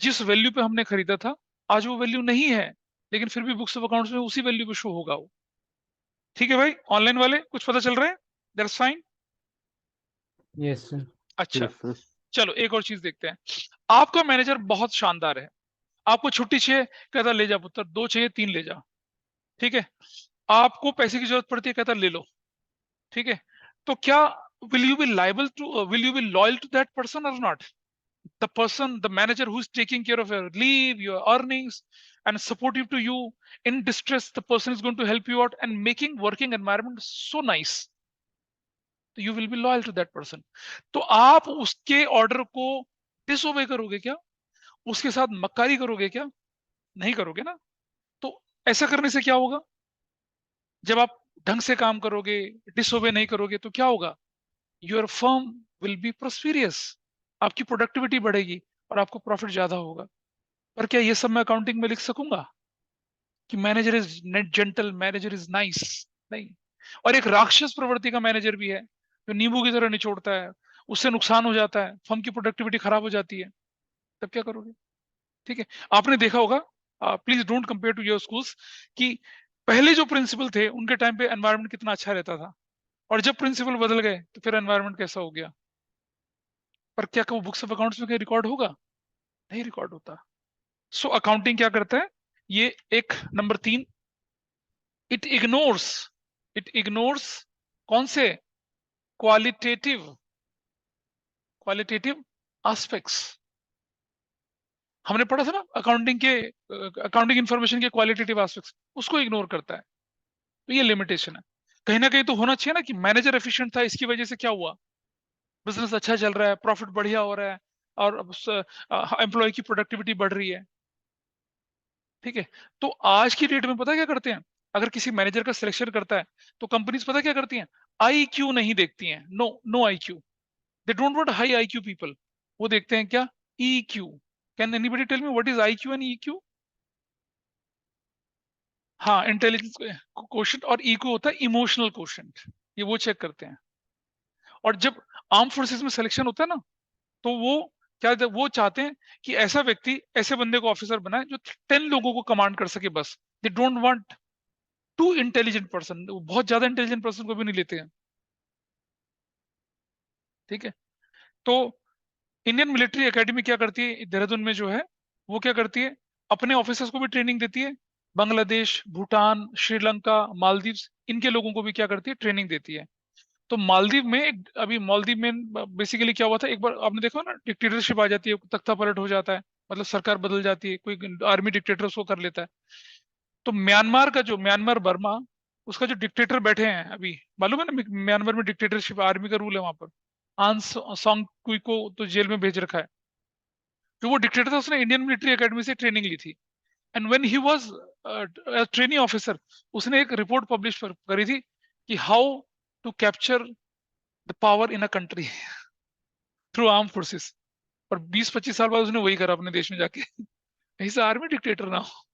जिस वैल्यू पे हमने खरीदा था, आज वो वैल्यू नहीं है, लेकिन फिर भी बुक्स ऑफ अकाउंट्स में उसी वैल्यू पे शो होगा वो। ठीक है भाई, ऑनलाइन वाले कुछ पता चल रहा है? That's fine. Yes sir. अच्छा, यस सर। चलो एक और चीज देखते हैं। आपका मैनेजर बहुत शानदार है, आपको छुट्टी चाहिए, कहता ले जा पुत्र, 2 चाहिए 3 ले जा। ठीक है। आपको पैसे की जरूरत पड़ती है, कहता ले लो। ठीक है। तो क्या will you be liable to, will you be loyal to that person or not? The person, the manager who's taking care of your leave, your earnings, and supportive to you in distress, the person is going to help you out and making working environment so nice. तो you will be loyal to that person. तो आप उसके order को disobey करोगे क्या? उसके साथ मक्कारी करोगे क्या? नहीं करोगे ना। तो ऐसा करने से क्या होगा? जब आप ढंग से काम करोगे, डिसओबे नहीं करोगे, तो क्या होगा? Your firm will be prosperous, आपकी प्रोडक्टिविटी बढ़ेगी और आपको प्रॉफिट ज्यादा होगा। पर क्या ये सब मैं अकाउंटिंग में लिख सकूंगा कि manager is net gentle, manager is nice? नहीं। और एक राक्षस प्रवृत्ति का मैनेजर भी है जो नींबू की तरह निचोड़ता है, उससे नुकसान हो जाता है, फर्म की प्रोडक्टिविटी खराब हो जाती है, तब क्या करोगे? ठीक है, आपने देखा होगा, please don't compare to your schools, कि पहले जो प्रिंसिपल थे उनके टाइम पे एनवायरनमेंट कितना अच्छा रहता था, और जब प्रिंसिपल बदल गए तो फिर एनवायरनमेंट कैसा हो गया। पर क्या वो बुक्स ऑफ अकाउंट्स में कहीं रिकॉर्ड होगा? नहीं रिकॉर्ड होता। सो अकाउंटिंग क्या करता है? ये एक number 3, it ignores, it ignores कौन से? Qualitative, qualitative aspects. हमने पढ़ा था ना अकाउंटिंग के, अकाउंटिंग इंफॉर्मेशन के क्वालिटेटिव एस्पेक्ट्स, उसको इग्नोर करता है। तो ये लिमिटेशन है। कहीं ना कहीं तो होना चाहिए ना कि मैनेजर एफिशिएंट था, इसकी वजह से क्या हुआ? बिजनेस अच्छा चल रहा है, प्रॉफिट बढ़िया हो रहा है, और एम्प्लॉय की प्रोडक्टिविटी बढ़ रही है। ठीक है, तो आज की डेट में पता क्या करते हैं? अगर किसी मैनेजर का सिलेक्शन करता है तो कंपनीज पता क्या करती हैं? आई क्यू नहीं देखती हैं। No, no I Q, they don't want high I Q people. वो देखते हैं क्या? E Q. Can anybody tell me what is I Q and E Q? हाँ, इंटेलिजेंस क्वोशंट, और ई क्यू होता है इमोशनल क्वोशंट। ये वो चेक करते हैं। और जब आर्म फोर्सेस में सिलेक्शन होता है ना, तो वो क्या, वो चाहते हैं कि ऐसा व्यक्ति, ऐसे बंदे को ऑफिसर बनाए जो 10 लोगों को कमांड कर सके बस। दे don't want to intelligent person, बहुत ज्यादा इंटेलिजेंट पर्सन को भी नहीं लेते हैं। ठीक है, तो इंडियन मिलिट्री एकेडमी क्या करती है देहरादून में जो है, वो क्या करती है? अपने ऑफिसर्स को भी ट्रेनिंग देती है। बांग्लादेश, भूटान, श्रीलंका, मालदीव, इनके लोगों को भी क्या करती है? ट्रेनिंग देती है। तो मालदीव में अभी मालदीव में बेसिकली क्या हुआ था, एक बार आपने देखा ना, डिक्टेटरशिप आ जाती है, तख्ता पलट हो जाता है, मतलब सरकार बदल जाती है, कोई आर्मी डिक्टेटर उसको कर लेता है। तो म्यांमार का जो, म्यांमार बर्मा, उसका जो डिक्टेटर बैठे हैं अभी, मालूम है ना, म्यांमार में डिक्टेटरशिप, आर्मी का रूल है वहां पर। आन सांग कुई को तो जेल में भेज रखा है। जो वो डिक्टेटर था उसने इंडियन मिलिट्री एकेडमी से ट्रेनिंग ली थी, and when he was training officer, उसने एक रिपोर्ट पब्लिश करी थी कि how to capture the power in a country through arm forces. और 20-25 साल बाद उसने वही करा अपने देश में जाके। ऐसा आर्मी डिक्टेटर ना हो।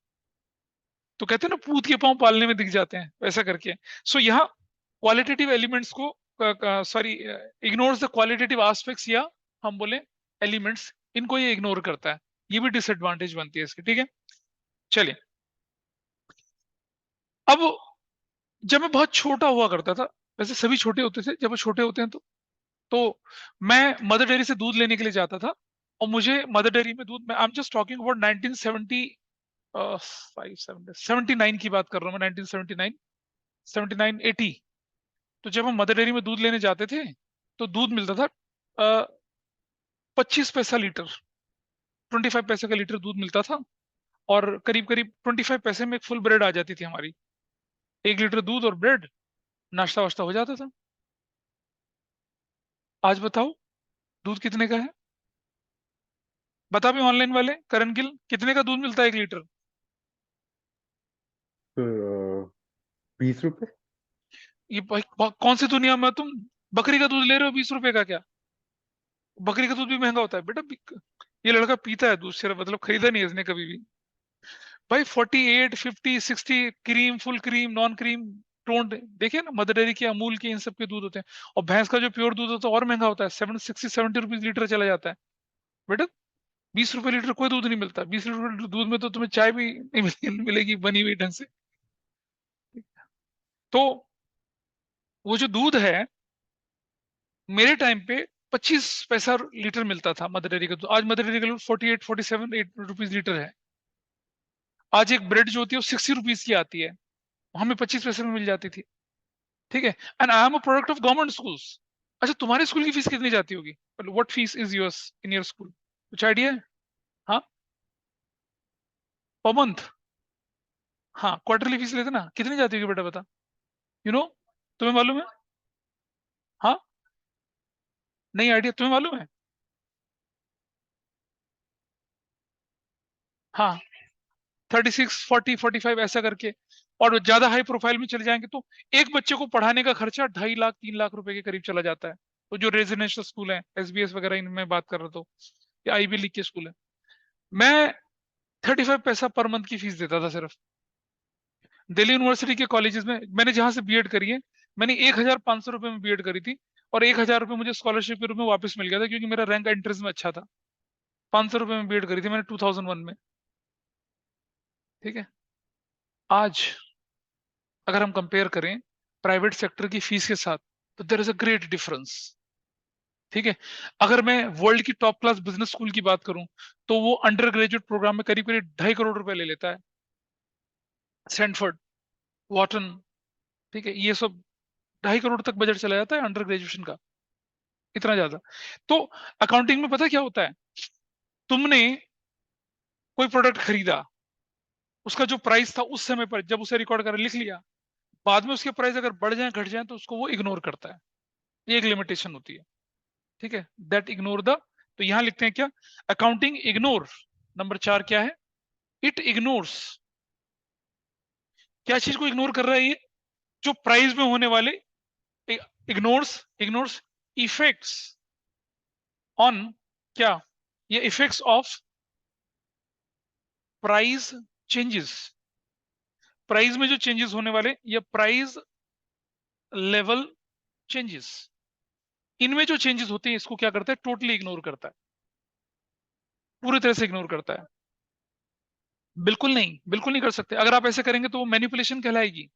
तो कहते हैं ना, पूत के पांव पालने में दिख जाते हैं, वैसा करके। सो यहाँ क्वालिटेटिव एलिमेंट्स को, sorry, ignores the qualitative aspects, या हम बोले एलिमेंट्स, इनको ये इग्नोर करता है। ये भी डिसएडवांटेज बनती है इसकी। ठीक है, चलिए। अब जब मैं बहुत छोटा हुआ करता था, वैसे सभी छोटे होते थे जब वो छोटे होते हैं, तो मैं मदर डेयरी से दूध लेने के लिए जाता था। और मुझे मदर डेयरी में दूध, मैं I am just talking about 1970, 79 की बात कर रहा हूँ मैं, 1979, 79, 80। तो जब हम मदर डेयरी में दूध लेने जाते थे, तो दूध मिलता था 25 पैसा लीटर, 25 पैसे का लीटर दूध मिलता था। और करीब करीब 25 पैसे में एक फुल ब्रेड आ जाती थी हमारी। 1 लीटर दूध और ब्रेड, नाश्ता वाश्ता हो जाता था। आज बताओ दूध कितने का है? बता भी ऑनलाइन वाले, करण गिल, कितने का दूध मिलता है 1 लीटर? तो 20 रुपए। ये कौन सी दुनिया में तुम? बकरी का दूध ले रहे हो 20 रुपए का क्या? बकरी का दूध भी महंगा होता है बेटा। ये लड़का पीता है दूध, सिर्फ मतलब खरीदा नहीं है इसने कभी भी। भाई 48, 50, 60, cream, full cream, non cream, टोंड, देखिए ना, मदर डेयरी के, अमूल के, इन सब के दूध होते हैं। और भैंस का जो प्योर दूध होता है और महंगा होता है, 70 60 70 रुपीज लीटर चला जाता है बेटा। 20 रुपए लीटर कोई दूध नहीं मिलता। 20 रुपए दूध में तो तुम्हें चाय भी नहीं मिलेगी बनी हुई ढंग से। तो वो जो दूध है, मेरे टाइम पे 25 पैसा लीटर मिलता था मदर डेयरी का दूध। आज मदर डेयरी का दूध 48, 47, 8 रुपीज लीटर है। आज एक ब्रेड जो होती है वो 60 रुपीज की आती है, हमें 25 पैसे में मिल जाती थी। ठीक है, and I am a product of government schools. अच्छा, तुम्हारे स्कूल की फीस कितनी जाती होगी? What fees is yours in your school? कुछ आइडिया है? हाँ, पर मंथ? हाँ, क्वार्टरली फीस लेते ना, कितनी जाती होगी बेटा बता? यू नो, तुम्हें मालूम है? हाँ, नहीं आइडिया, तुम्हें मालूम है? हाँ, 36, 40, 45 ऐसा करके। और ज्यादा हाई प्रोफाइल में चले जाएंगे तो एक बच्चे को पढ़ाने का खर्चा 2.5 लाख 3 लाख रुपए के करीब चला जाता है। तो जो रेजिडेंशियल स्कूल है, एसबीएस वगैरह, इनमें बात कर रहा था, या आईबी लीग के स्कूल है। मैं 35 पैसा पर मंथ की फीस देता था सिर्फ। दिल्ली यूनिवर्सिटी के कॉलेजेस में मैंने जहां से बीएड करी है, मैंने 1,500 रुपए में बीएड करी थी। और 1,000 रुपए मुझे स्कॉलरशिप के रूप में वापस मिल गया था, क्योंकि मेरा रैंक एंट्रेंस में अच्छा था। 500 रुपए में बीएड करी थी मैंने 2001 में। ठीक है। आज अगर हम कंपेयर करें प्राइवेट सेक्टर की फीस के साथ, तो there is a great difference. ठीक है। अगर मैं वर्ल्ड की टॉप क्लास बिजनेस स्कूल की बात करूं, तो वो अंडर ग्रेजुएट प्रोग्राम में करीब करीब 2.5 करोड़ रुपए ले लेता है। स्टैनफोर्ड, वॉटन, ठीक है, ये सब 2.5 करोड़ तक बजट चला जाता है अंडर ग्रेजुएशन का, इतना ज्यादा। तो अकाउंटिंग में पता क्या होता है? तुमने कोई प्रोडक्ट खरीदा, उसका जो प्राइस था उस समय पर, जब उसे रिकॉर्ड कर लिख लिया, बाद में उसके प्राइस अगर बढ़ जाए घट जाए तो उसको वो इग्नोर करता है। ये एक लिमिटेशन होती है। ठीक है, दैट इग्नोर द। तो यहां लिखते हैं क्या? Accounting ignore. नंबर 4 क्या है? It ignores. क्या चीज को इग्नोर कर रहा है ये? जो प्राइस में होने वाले, इग्नोर्स, इग्नोर्स इफेक्ट्स ऑन, क्या? ये effects of price changes. Price में जो चेंजेस होने वाले, ये प्राइस लेवल चेंजेस, इनमें जो चेंजेस होते हैं इसको क्या करता है? टोटली इग्नोर करता है, पूरी तरह से इग्नोर करता है। बिल्कुल नहीं, बिल्कुल नहीं कर सकते। अगर आप ऐसे करेंगे तो वो मैनिपुलेशन कहलाएगी।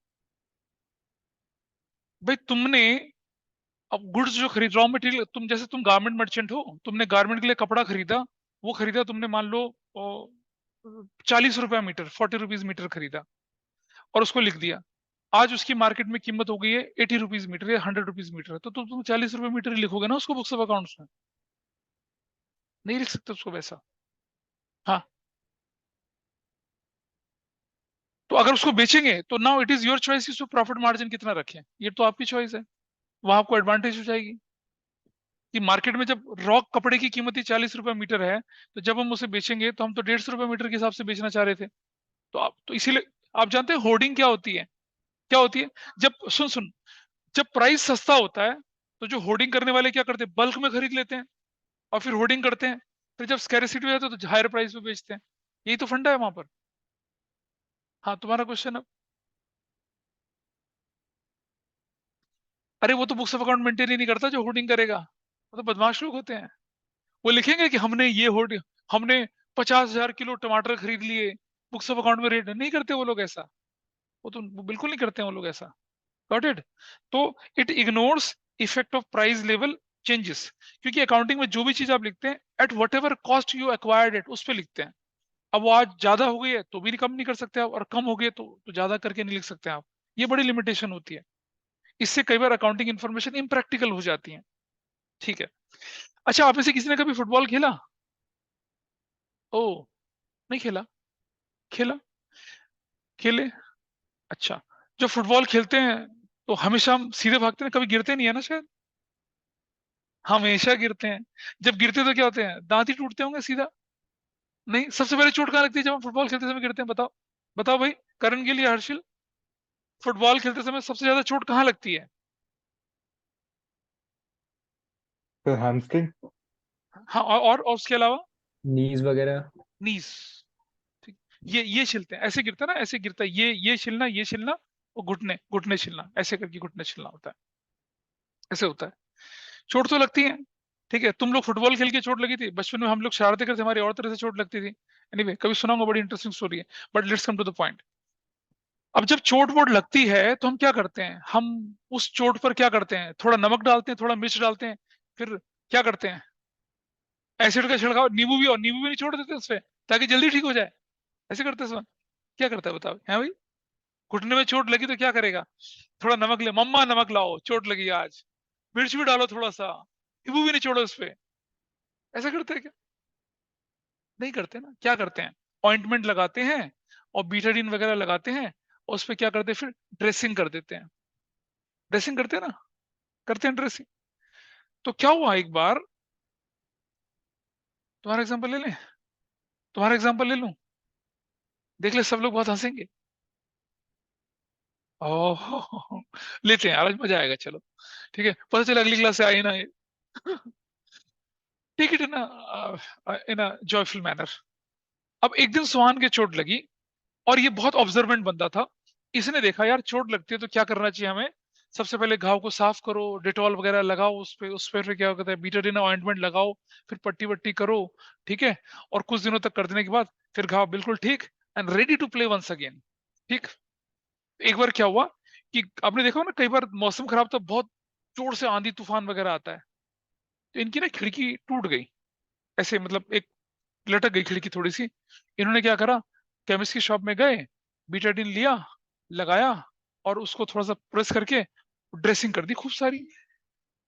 भाई तुमने, अब गुड्स जो खरीद, रॉ मटेरियल, तुम जैसे तुम गारमेंट मर्चेंट हो, तुमने गारमेंट के लिए कपड़ा खरीदा। वो खरीदा तुमने, मान लो 40 रुपया मीटर, 40 रुपीज मीटर खरीदा, और उसको लिख दिया। आज उसकी मार्केट में कीमत हो गई है 80 रुपीज मीटर या 100 रुपीज मीटर है, तो तुम 40 रुपए मीटर ही लिखोगे ना उसको बुक्स ऑफ अकाउंट्स में? नहीं लिख सकते उसको वैसा। हाँ, तो अगर उसको बेचेंगे तो now it is your choice, इसको प्रॉफिट मार्जिन कितना रखें, ये तो आपकी चॉइस है। वहां आपको एडवांटेज हो जाएगी कि मार्केट में जब रॉ कपड़े की कीमत ही 40 रुपए मीटर है, तो जब हम उसे बेचेंगे तो हम तो 150 रुपए मीटर के हिसाब से बेचना चाह रहे थे। तो आप तो इसीलिए, आप जानते हैं होर्डिंग क्या होती है? क्या होती है? जब सुन सुन, जब प्राइस सस्ता होता है, तो जो होर्डिंग करने वाले क्या करते हैं? बल्क में खरीद लेते हैं और फिर होर्डिंग करते हैं। फिर जब स्कैरिसिटी हो जाती है तो हायर प्राइस पे बेचते हैं। यही तो फंडा है वहां पर। हाँ, तुम्हारा क्वेश्चन अब। अरे वो तो बुक्स ऑफ अकाउंट मेंटेन ही नहीं करता जो होर्डिंग करेगा, वो तो बदमाश लोग होते हैं। वो लिखेंगे कि हमने ये होर्डिंग, हमने 50,000 किलो टमाटर खरीद लिए, बुक्स ऑफ अकाउंट में रेट नहीं करते वो लोग ऐसा। वो बिल्कुल नहीं करते हैं वो लोग ऐसा। Got it? तो it ignores effect of price level changes, क्योंकि अकाउंटिंग में जो भी चीज आप लिखते हैं, at whatever cost you acquired it, उस पर लिखते हैं। अब वो आज ज्यादा हो गई है तो भी कम नहीं कर सकते आप, और कम हो गई तो ज्यादा करके नहीं लिख सकते आप। ये बड़ी लिमिटेशन होती है। इससे कई बार अकाउंटिंग इन्फॉर्मेशन इम्प्रैक्टिकल हो जाती है। ठीक है। अच्छा, आप में से किसी ने कभी फुटबॉल खेला? ओ, नहीं खेला? खेला? खेले? अच्छा। जो फुटबॉल खेलते हैं तो हमेशा हम सीधे भागते हैं, कभी गिरते नहीं है ना शायद? हमेशा गिरते हैं। जब गिरते तो क्या होते हैं? दांत ही टूटते होंगे सीधा। नहीं, सबसे पहले चोट कहाँ लगती है जब हम फुटबॉल खेलते समय गिरते हैं? बताओ, बताओ भाई, करण के लिए, हर्षिल, फुटबॉल खेलते समय सबसे ज्यादा चोट कहाँ लगती है? तो हैमस्ट्रिंग। हाँ, और उसके अलावा? नीज वगैरह। नीज। ठीक। ये छिलते हैं, ऐसे गिरता है ना, ऐसे गिरता है, ये छिलना, ये छिलना, वो घुटने घुटने छिलना, ऐसे करके घुटने छिलना होता है। ऐसे होता है। चोट तो लगती है। ठीक है, तुम लोग फुटबॉल खेल के चोट लगी थी बचपन में, हम लोग शरारतें करते, हमारी और तरह से चोट लगती थी। एनीवे, कभी सुनाऊंगा, बड़ी इंटरेस्टिंग स्टोरी है। But let's come to the point. अब जब चोट वोट लगती है तो हम क्या करते हैं? हम उस चोट पर क्या करते हैं? थोड़ा नमक डालते हैं, थोड़ा मिर्च डालते हैं, फिर क्या करते हैं? एसिड का छिड़काव, नींबू भी, और नींबू भी नहीं छोड़ देते उस पे, ताकि जल्दी ठीक हो जाए। ऐसे करते हैं सब। क्या करता है बताओ? है भाई, घुटने में चोट लगी तो क्या करेगा? थोड़ा नमक ले, मम्मा नमक लाओ, चोट लगी आज। मिर्च भी डालो थोड़ा सा, नींबू भी निचोड़ो उस पे। ऐसा करते हैं क्या? नहीं करते ना। क्या करते हैं, ऑइंटमेंट लगाते हैं और बीटाडीन वगैरह लगाते हैं और उस पे क्या करते हैं, फिर ड्रेसिंग कर देते हैं। ड्रेसिंग करते हैं ना, करते हैं ड्रेसिंग। तो क्या हुआ एक बार, तुम्हारा एग्जांपल ले लें, तुम्हारा एग्जांपल ले लूं, देख ले सब लोग बहुत हंसेंगे। ओह लेते हैं, आज मजा आएगा, चलो ठीक है, पता चला अगली क्लास से आए ना ये। Take it in a joyful manner. अब एक दिन सुहान के चोट लगी और ये बहुत ऑब्जर्वेंट बंदा था। इसने देखा यार चोट लगती है तो क्या करना चाहिए हमें, सबसे पहले घाव को साफ करो, डेटॉल वगैरह लगाओ उस पे फिर क्या कहते हैं बीटाडीन ऑइंटमेंट लगाओ, फिर पट्टी वट्टी करो, ठीक है, और कुछ दिनों तक कर देने के बाद फिर घाव बिल्कुल ठीक and ready to play once again. ठीक। एक बार क्या हुआ कि आपने देखा हो ना, कई बार मौसम खराब तो बहुत जोर से आंधी तूफान वगैरह आता है, तो इनकी ना खिड़की टूट गई, ऐसे मतलब एक लटक गई खिड़की थोड़ी सी। इन्होंने क्या करा, केमिस्ट की शॉप में गए, बीटाडीन लिया, लगाया और उसको थोड़ा सा प्रेस करके ड्रेसिंग कर दी खूब सारी,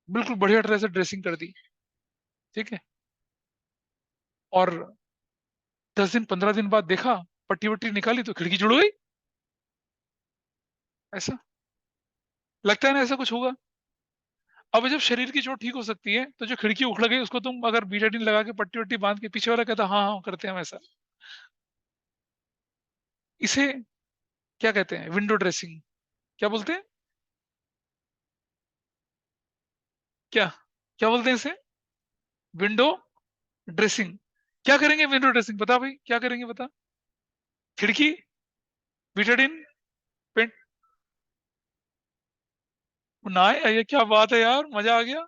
बिल्कुल बढ़िया तरह से ड्रेसिंग कर दी। ठीक है। और 10 दिन 15 दिन बाद देखा, पट्टी वट्टी निकाली तो खिड़की जुड़ गई। ऐसा लगता है ना, ऐसा कुछ होगा। अब जब शरीर की चोट ठीक हो सकती है तो जो खिड़की उखड़ गई उसको तुम अगर बीटाडीन लगा के पट्टी वट्टी बांध के, पीछे वाला कहता हाँ हाँ करते हैं हम ऐसा। इसे क्या कहते हैं, विंडो ड्रेसिंग। क्या बोलते हैं, क्या क्या बोलते हैं इसे, विंडो ड्रेसिंग। क्या करेंगे विंडो ड्रेसिंग, बता भाई क्या करेंगे बता। खिड़की, बीटाडीन, पेंट। ना ये क्या बात है यार, मजा आ गया।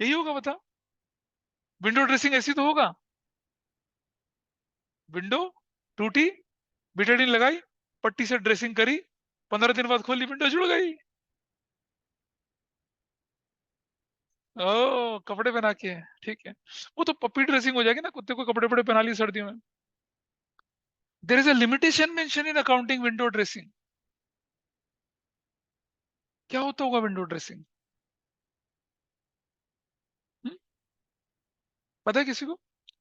यही होगा बता, विंडो ड्रेसिंग ऐसी तो होगा। विंडो टूटी, बीटाडीन लगाई, पट्टी से ड्रेसिंग करी, 15 दिन बाद खोली, विंडो जुड़ गई। ओ कपड़े पहना के, ठीक है। वो तो पप्पी ड्रेसिंग हो जाएगी ना, कुत्ते को कपड़े वपड़े पहना लिए सर्दियों में। There is a limitation mention in accounting window dressing. क्या होता होगा विंडो ड्रेसिंग, पता है किसी को?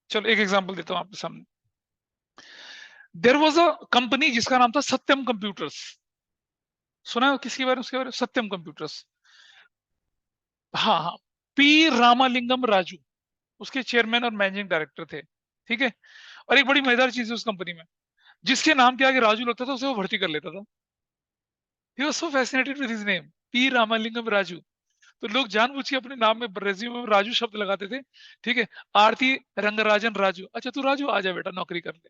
चलो एक एग्जांपल देता हूं आपके सामने। देयर वाज अ कंपनी जिसका नाम था सत्यम कंप्यूटर्स। सुना है किसके बारे में, उसके बारे में, सत्यम कंप्यूटर्स। हाँ हाँ, पी रामालिंगम राजू उसके चेयरमैन और मैनेजिंग डायरेक्टर थे। ठीक है। और एक बड़ी मजेदार चीज है उस कंपनी में, जिसके नाम के आगे राजू लगता था उसे वो भर्ती कर लेता था। He was so fascinated with his name, P Ramalingam Raju. तो लोग जानबूझ के अपने नाम में रेज्यूमे में राजू शब्द लगाते थे। ठीक है। आरती रंगराजन राजू, अच्छा तू राजू आ जा बेटा नौकरी कर ले।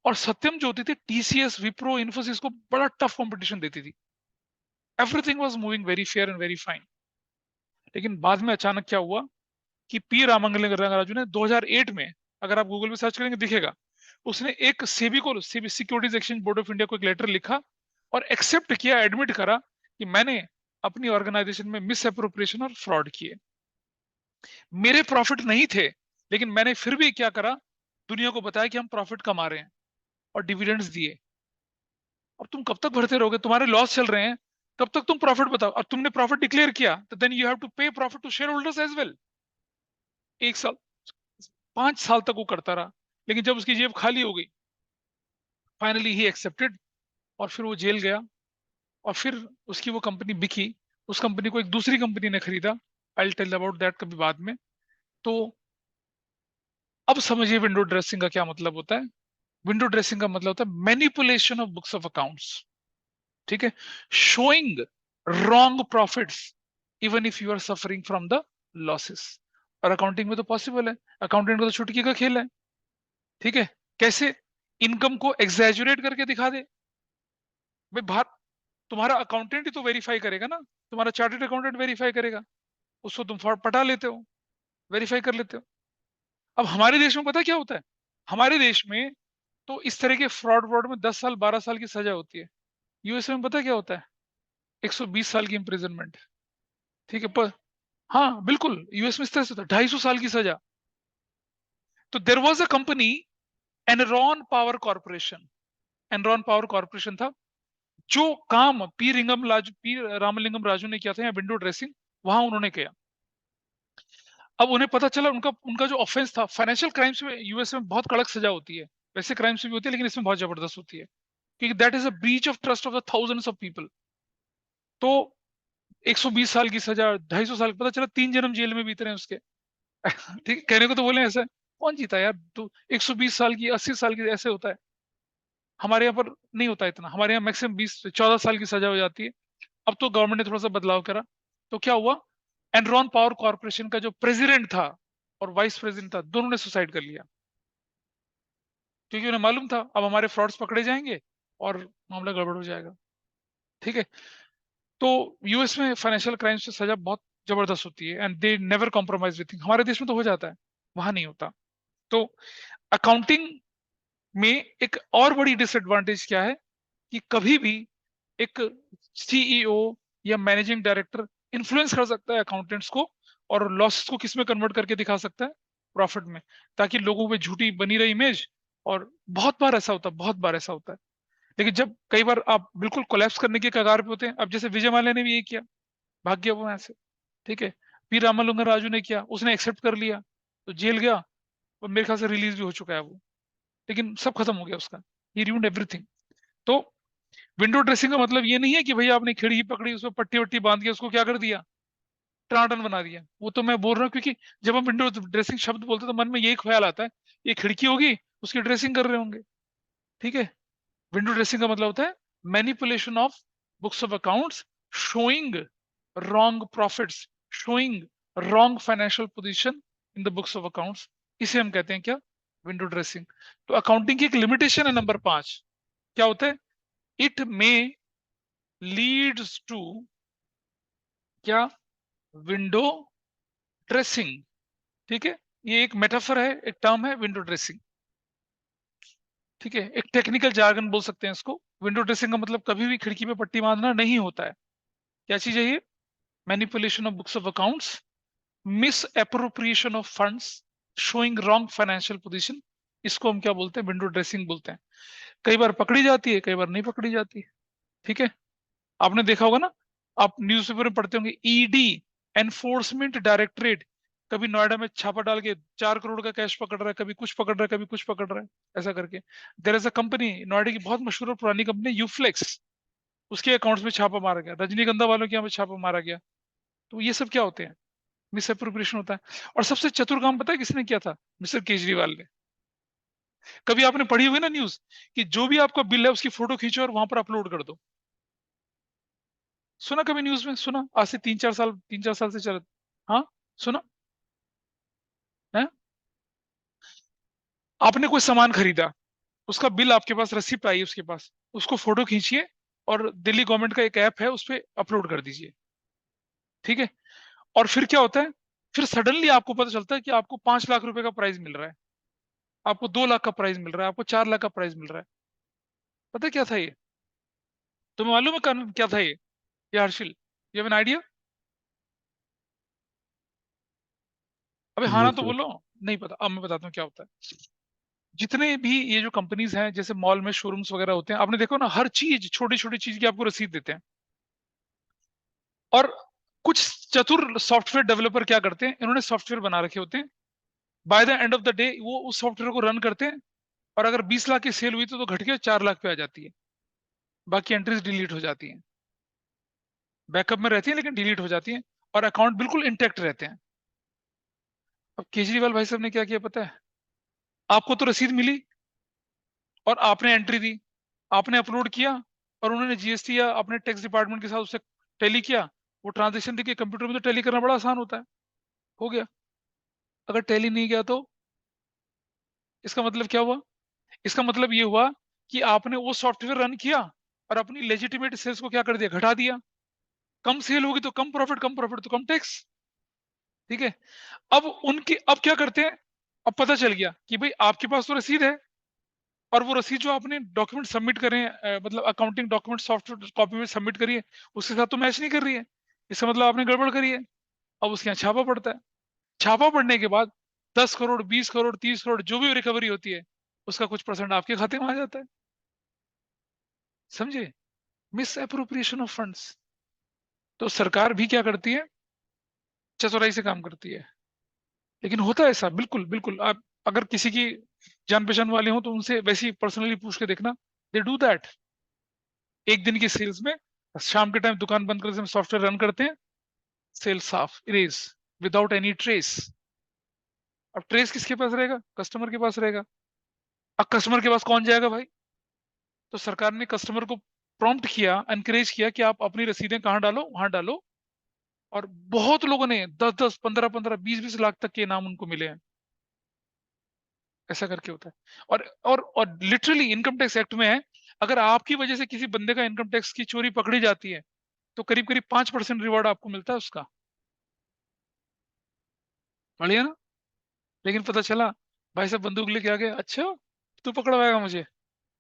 और सत्यम जो होती थी, टीसीएस, विप्रो, इन्फोसिस को बड़ा टफ कंपटीशन देती थी। Everything was moving very fair and very fine. लेकिन बाद में अचानक क्या हुआ कि पी रामंगल राजू ने 2008 में, अगर आप गूगल में सर्च करेंगे दिखेगा, उसने एक सेबी को, SEBI securities exchange board of India को एक लेटर लिखा और एक्सेप्ट किया, एडमिट करा कि मैंने अपनी ऑर्गेनाइजेशन में मिस अप्रोप्रिएशन और फ्रॉड किए। मेरे प्रॉफिट नहीं थे, लेकिन मैंने फिर भी क्या करा, दुनिया को बताया कि हम प्रॉफिट कमा रहे हैं और डिविडेंड्स दिए। अब तुम कब तक भरते रहोगे, तुम्हारे लॉस चल रहे हैं, कब तक तुम प्रॉफिट बताओ। और तुमने प्रॉफिट डिक्लेयर किया तो then you have to pay profit to share holders as well. 1 साल, 5 साल तक वो करता रहा, लेकिन जब उसकी जेब खाली हो गई, फाइनली ही एक्सेप्टेड और फिर वो जेल गया। और फिर उसकी वो कंपनी बिकी, उस कंपनी को एक दूसरी कंपनी ने खरीदा। आई टेल अबाउट दैट कभी बाद में। तो अब समझिए विंडो ड्रेसिंग का क्या मतलब होता है। विंडो ड्रेसिंग का मतलब होता है manipulation of books of accounts. ठीक है। Showing wrong profits even if you are suffering from the losses. और अकाउंटिंग में तो पॉसिबल है, अकाउंटेंट को तो चुटकी का खेल है। ठीक है। कैसे, इनकम को एग्जैजुरेट करके दिखा दे। भाई बाहर तुम्हारा अकाउंटेंट ही तो वेरीफाई करेगा ना, तुम्हारा चार्टर्ड अकाउंटेंट वेरीफाई करेगा, उसको तुम पटा लेते हो, वेरीफाई कर लेते हो। अब हमारे देश में पता क्या होता है, हमारे देश में तो इस तरह के फ्रॉड व्रॉड में 10 साल 12 साल की सजा होती है। यूएसए में पता क्या होता है, 120 साल की इंप्रिजनमेंट। ठीक है। पर हाँ बिल्कुल, यूएस में इस तरह से होता है, 250 साल की सजा। तो there was a company, Enron power corporation. Enron power corporation था, जो काम पी रामलिंगम राजू ने किया था, या विंडो ड्रेसिंग, वहां उन्होंने किया। अब उन्हें पता चला उनका उनका जो ऑफेंस था, फाइनेंशियल क्राइम्स में यूएस में बहुत कड़क सजा होती है, वैसे क्राइम्स में भी होती है लेकिन इसमें बहुत जबरदस्त होती है, क्योंकि that is a breach of trust of the thousands of people. तो 120 साल की सजा, 250 साल, पता चला 3 जन्म जेल में बीत रहे हैं उसके। ठीक है, कहने को तो बोले ऐसा, कौन जीता यार, तो 120 साल की, 80 साल की, ऐसे होता है। हमारे यहाँ पर नहीं होता इतना, हमारे यहाँ मैक्सिमम 20-14 साल की सजा हो जाती है। अब तो गवर्नमेंट ने थोड़ा सा बदलाव करा, तो क्या हुआ, एनरॉन पावर कॉर्पोरेशन का जो प्रेसिडेंट था और वाइस प्रेसिडेंट था, दोनों ने सुसाइड कर लिया, क्योंकि उन्हें मालूम था अब हमारे फ्रॉड्स पकड़े जाएंगे और मामला गड़बड़ हो जाएगा। ठीक है, तो यूएस में फाइनेंशियल क्राइम्स से सजा बहुत जबरदस्त होती है, and they never compromise with thing. हमारे देश में तो हो जाता है, वहां नहीं होता। तो अकाउंटिंग में एक और बड़ी डिसएडवांटेज क्या है, कि कभी भी एक सीईओ या मैनेजिंग डायरेक्टर इन्फ्लुएंस कर सकता है अकाउंटेंट्स को, और लॉसेस को किस में कन्वर्ट करके दिखा सकता है, प्रॉफिट में, ताकि लोगों पे झूठी बनी रही इमेज। और बहुत बार ऐसा होता है, बहुत बार ऐसा होता है। लेकिन जब कई बार आप बिल्कुल कोलैप्स करने के कगार पे होते हैं, अब जैसे विजय माल्या ने भी यही किया, भाग गया वो यहाँ से। ठीक है, पी रामालुंगन राजू ने किया, उसने एक्सेप्ट कर लिया तो जेल गया, और मेरे ख्याल से रिलीज भी हो चुका है वो, लेकिन सब खत्म हो गया उसका, ही ruined एवरीथिंग। तो विंडो ड्रेसिंग का मतलब ये नहीं है कि भैया आपने खिड़की पकड़ी, उसमें पट्टी वट्टी बांध के उसको क्या कर दिया, टनाटन बना दिया। वो तो मैं बोल रहा हूँ, क्योंकि जब हम विंडो ड्रेसिंग शब्द बोलते हैं तो मन में यही ख्याल आता है, ये खिड़की होगी, उसकी ड्रेसिंग कर रहे होंगे। ठीक है, विंडो ड्रेसिंग का मतलब होता है manipulation of books of accounts, showing wrong profits, showing wrong financial position in the books of accounts. इसे हम कहते हैं क्या, विंडो ड्रेसिंग। तो अकाउंटिंग की एक लिमिटेशन है नंबर 5, क्या होता है, इट मे लीड्स टू क्या, विंडो ड्रेसिंग। ठीक है, ये एक मेटाफर है, एक टर्म है विंडो ड्रेसिंग। ठीक है, एक टेक्निकल जार्गन बोल सकते हैं इसको। विंडो ड्रेसिंग का मतलब कभी भी खिड़की पे पट्टी बांधना नहीं होता है। क्या चीज है ये, manipulation of books of accounts, miss appropriation of funds, showing wrong financial position, इसको हम क्या बोलते हैं, विंडो ड्रेसिंग बोलते हैं। कई बार पकड़ी जाती है, कई बार नहीं पकड़ी जाती है। ठीक है, आपने देखा होगा ना, आप न्यूज़पेपर में पढ़ते होंगे, ईडी, एनफोर्समेंट डायरेक्टरेट, कभी नोएडा में छापा डाल के 4 करोड़ का कैश पकड़ रहा है, कभी कुछ पकड़ रहा है, कभी कुछ पकड़ रहा है, ऐसा करके। There is a company, Noida की बहुत मशहूर और पुरानी कंपनी यूफ्लेक्स, उसके अकाउंट्स में छापा मारा गया, रजनीगंधा वालों के यहाँ पे छापा मारा गया। तो ये सब क्या होते हैं, मिस एप्रोप्रिएशन होता है। और सबसे चतुर काम पता है किसने किया था, मिस्टर केजरीवाल ने। कभी आपने पढ़ी हुई ना न्यूज, कि जो भी आपका बिल है उसकी फोटो खींचो और वहां पर अपलोड कर दो। सुना कभी न्यूज में, सुना, आज से 3-4 साल, 3-4 साल से चल, हाँ, सुना है। आपने कोई सामान खरीदा, उसका बिल आपके पास, रसीद आई उसके पास, उसको फोटो खींचिए और दिल्ली गवर्नमेंट का एक ऐप है उस पर अपलोड कर दीजिए। ठीक है, और फिर क्या होता है, फिर सडनली आपको पता चलता है कि आपको 5 लाख रुपए का प्राइज मिल रहा है, आपको 2 लाख का प्राइज मिल रहा है, आपको 4 लाख का प्राइज मिल रहा है। पता है क्या था ये, तुम्हें मालूम है कानून क्या था ये Harshil, you have an idea. अबे हाँ नो ना तो सर। बोलो, नहीं पता, अब मैं बताता हूँ क्या होता है। जितने भी ये जो कंपनीज हैं, जैसे मॉल में शोरूम्स वगैरह होते हैं, आपने देखो ना, हर चीज, छोटी छोटी चीज की आपको रसीद देते हैं। और कुछ चतुर सॉफ्टवेयर डेवलपर क्या करते हैं, इन्होंने सॉफ्टवेयर बना रखे होते हैं, by the end of the day वो उस सॉफ्टवेयर को रन करते हैं, और अगर 20 लाख की सेल हुई तो घट के 4 लाख पे आ जाती है, बाकी एंट्रीज डिलीट हो जाती हैं, बैकअप में रहती है लेकिन डिलीट हो जाती हैं, और अकाउंट बिल्कुल इंटेक्ट रहते हैं। अब केजरीवाल भाई साहब ने क्या किया पता है, आपको तो रसीद मिली और आपने एंट्री दी, आपने अपलोड किया, और उन्होंने जीएसटी या अपने टैक्स डिपार्टमेंट के साथ उससे टैली किया, वो ट्रांजेक्शन देखिए, कंप्यूटर में तो टैली करना बड़ा आसान होता है, हो गया। अगर टैली नहीं गया तो इसका मतलब क्या हुआ, इसका मतलब ये हुआ कि आपने वो सॉफ्टवेयर रन किया और अपनी लेजिटिमेट सेल्स को क्या कर दिया, घटा दिया। कम सेल होगी तो कम प्रॉफिट, कम प्रॉफिट तो कम टैक्स। ठीक है, अब उनके, अब क्या करते हैं, अब पता चल गया कि भाई आपके पास तो रसीद है, और वो रसीद जो आपने डॉक्यूमेंट सबमिट करें, मतलब अकाउंटिंग डॉक्यूमेंट सॉफ्ट कॉपी में सबमिट करिए, उसके साथ तो मैच नहीं कर रही है, इसका मतलब आपने गड़बड़ करी है। अब उसके यहाँ छापा पड़ता है, छापा पड़ने के बाद 10 करोड़, 20 करोड़, 30 करोड़ जो भी रिकवरी होती है, उसका कुछ परसेंट आपके खाते में आ जाता है। समझे, मिस अप्रोप्रिएशन ऑफ फंड्स। तो सरकार भी क्या करती है, चतुराई से काम करती है। लेकिन होता है ऐसा, बिल्कुल बिल्कुल। आप अगर किसी की जान पहचान वाले हो तो उनसे वैसे ही पर्सनली पूछ के देखना, दे डू दैट। एक दिन की सेल्स में शाम के टाइम दुकान बंद करके सॉफ्टवेयर रन करते हैं, सेल साफ, इरेज, विदाउट एनी ट्रेस। अब ट्रेस किसके पास रहेगा? कस्टमर के पास रहेगा। अब कस्टमर के पास कौन जाएगा भाई? तो सरकार ने कस्टमर को प्रॉम्प्ट किया, एनकरेज किया कि आप अपनी रसीदें कहाँ डालो, वहां डालो। और बहुत लोगों ने 10-10, 15-15, 20-20 लाख तक के इनाम उनको मिले हैं। ऐसा करके होता है। और लिटरली इनकम टैक्स एक्ट में है, अगर आपकी वजह से किसी बंदे का इनकम टैक्स की चोरी पकड़ी जाती है तो करीब करीब 5% रिवॉर्ड आपको मिलता है उसका। बढ़िया ना? लेकिन पता चला भाई साहब बंदूक लेके आ गए, अच्छा तू पकड़वाएगा मुझे।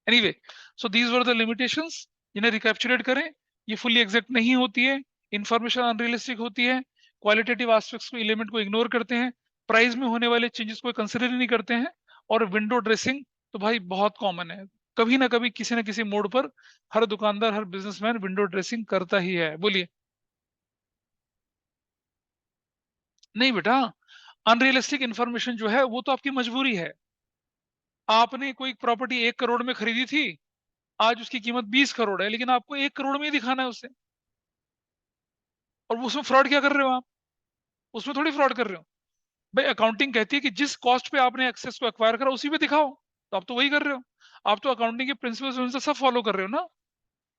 Anyway, so these were the limitations. इन्हें रिकैप्चुलेट करें। ये फुली एग्जैक्ट नहीं होती है, इंफॉर्मेशन अनरियलिस्टिक होती है, क्वालिटेटिव एस्पेक्ट्स को, एलिमेंट को इग्नोर करते हैं, प्राइस में होने वाले चेंजेस को कंसिडर ही नहीं करते हैं। और विंडो ड्रेसिंग तो भाई बहुत कॉमन है। कभी ना कभी किसी ना किसी मोड पर हर दुकानदार, हर बिजनेसमैन विंडो ड्रेसिंग करता ही है। बोलिए। नहीं बेटा, अनरियलिस्टिक इंफॉर्मेशन जो है वो तो आपकी मजबूरी है। आपने कोई प्रॉपर्टी 1 करोड़ में खरीदी थी, आज उसकी कीमत 20 करोड़ है, लेकिन आपको 1 करोड़ में ही दिखाना है उसे। और उसमें फ्रॉड क्या कर रहे हो आप? उसमें थोड़ी फ्रॉड कर रहे हो। भाई अकाउंटिंग कहती है कि जिस कॉस्ट पे आपने एक्सेस को एक्वायर करा उसी पे दिखाओ, तो आप तो वही कर रहे हो। आप तो अकाउंटिंग के प्रिंसिपल्स सब फॉलो कर रहे हो ना।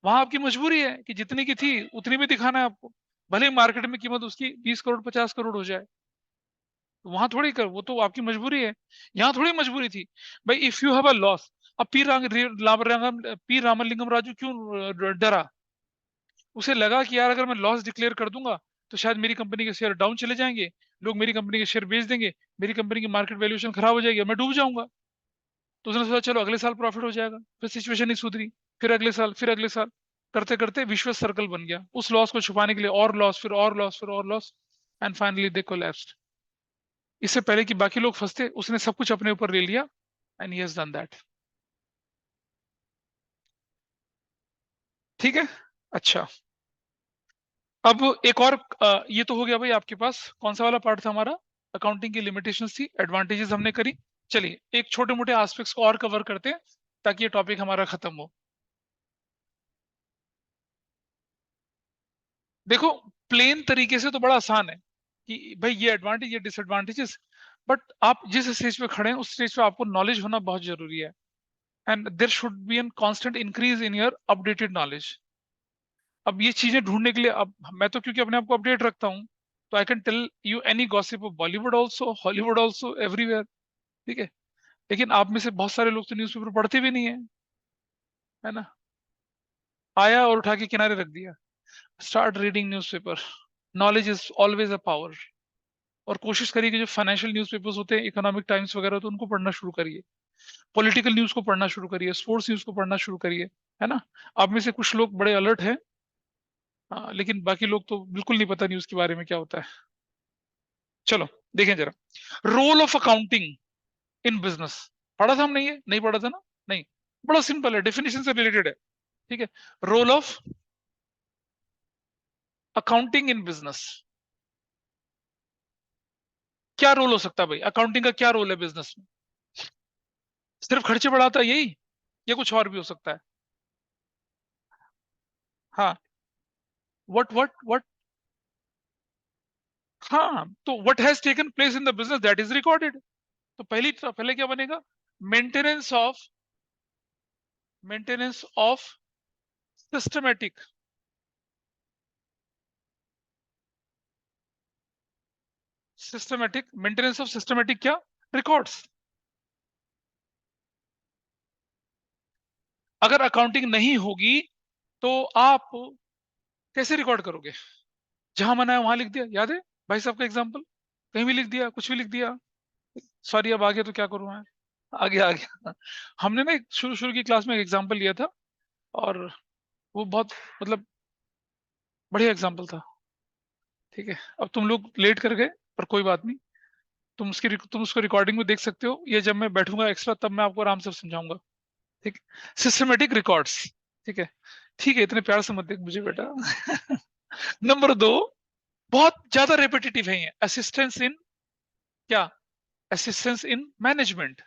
वहां आपकी मजबूरी है कि जितनी की थी उतनी में दिखाना है आपको, भले ही मार्केट में कीमत उसकी 20 करोड़, 50 करोड़ हो जाए। तो वहां थोड़ी कर, वो तो आपकी मजबूरी है। यहाँ थोड़ी मजबूरी थी। भाई if you have a loss, अब पी रामलिंगम राजू क्यों डरा? उसे लगा कि यार अगर मैं लॉस डिक्लेयर कर दूंगा तो शायद मेरी कंपनी के शेयर डाउन चले जाएंगे, लोग मेरी कंपनी के शेयर बेच देंगे, मेरी कंपनी की मार्केट वैल्यूएशन खराब हो जाएगी और मैं डूब जाऊंगा। तो उसने सोचा चलो अगले साल प्रॉफिट हो जाएगा। फिर सिचुएशन नहीं सुधरी, फिर अगले साल, फिर अगले साल, करते करते विश्व सर्कल बन गया। उस लॉस को छुपाने के लिए और लॉस, फिर और लॉस, फिर और loss, and finally they collapsed. इससे पहले कि बाकी लोग फंसते, उसने सब कुछ अपने ऊपर ले लिया, and he has done that. ठीक है। अच्छा, अब एक और ये तो हो गया भाई आपके पास कौन सा वाला पार्ट था हमारा? अकाउंटिंग की लिमिटेशंस थी, एडवांटेजेस हमने करी। चलिए एक छोटे मोटे एस्पेक्ट्स को और कवर करते हैं ताकि ये टॉपिक हमारा खत्म हो। देखो, प्लेन तरीके से तो बड़ा आसान है कि भाई ये एडवांटेज, ये डिसएडवांटेजेस। बट आप जिस स्टेज पे खड़े हैं उस स्टेज पे आपको नॉलेज होना बहुत जरूरी है। And there should be an constant increase in your updated knowledge. अब ये चीजें ढूंढने के लिए, अब मैं तो क्योंकि अपने आप को अपडेट रखता हूँ, तो I can tell you any gossip of Bollywood also, Hollywood also, everywhere. ठीक है। लेकिन आप में से बहुत सारे लोग तो न्यूज़पेपर पढ़ते भी नहीं है, है ना? आया और उठा के किनारे रख दिया। Start reading newspaper. Knowledge is always a power. और कोशिश करिए कि जो फाइनेंशियल न्यूज़पेपर्स होते हैं, इकोनॉमिक टाइम्स वगैरह, तो उनको पढ़ना शुरू करिए। पॉलिटिकल न्यूज़ को पढ़ना शुरू करिए, स्पोर्ट्स न्यूज़ को पढ़ना शुरू करिए, है ना? आप में से कुछ लोग बड़े अलर्ट हैं, लेकिन बाकी लोग तो बिल्कुल नहीं पता न्यूज़ के बारे में क्या होता है। चलो देखें जरा, role of accounting in business. पढ़ा था हमने? ये नहीं पढ़ा था ना? नहीं, बड़ा सिंपल है, डेफिनेशन से रिलेटेड है। ठीक है। Role of accounting in business. क्या रोल हो सकता है भाई? अकाउंटिंग का क्या रोल है बिजनेस में? सिर्फ खर्चे बढ़ाता है यही, या कुछ और भी हो सकता है? हाँ। व्हाट? हाँ, तो what has taken place in the business that is recorded. तो पहले क्या बनेगा? Maintenance of maintenance of systematic systematic maintenance of systematic क्या? रिकॉर्ड्स। अगर अकाउंटिंग नहीं होगी तो आप कैसे रिकॉर्ड करोगे? जहां मना है वहां लिख दिया, याद है भाई साहब का एग्जांपल? कहीं भी लिख दिया, कुछ भी लिख दिया। सॉरी, अब आगे तो क्या करूं मैं? आगे आ गया। हमने ना शुरू शुरू की क्लास में एक एग्जांपल लिया था, और वो बहुत, मतलब, बढ़िया एग्जांपल था। ठीक है। अब तुम लोग लेट कर गए, पर कोई बात नहीं। तुम उसको रिकॉर्डिंग में देख सकते हो, ये जब मैं बैठूंगा एक्स्ट्रा तब मैं आपको आराम से समझाऊंगा। ठीक है। Systematic records. ठीक है। ठीक है, इतने प्यार से मत देख मुझे बेटा। नंबर 2, बहुत ज्यादा रेपिटेटिव है ये। असिस्टेंस इन क्या, असिस्टेंस इन मैनेजमेंट।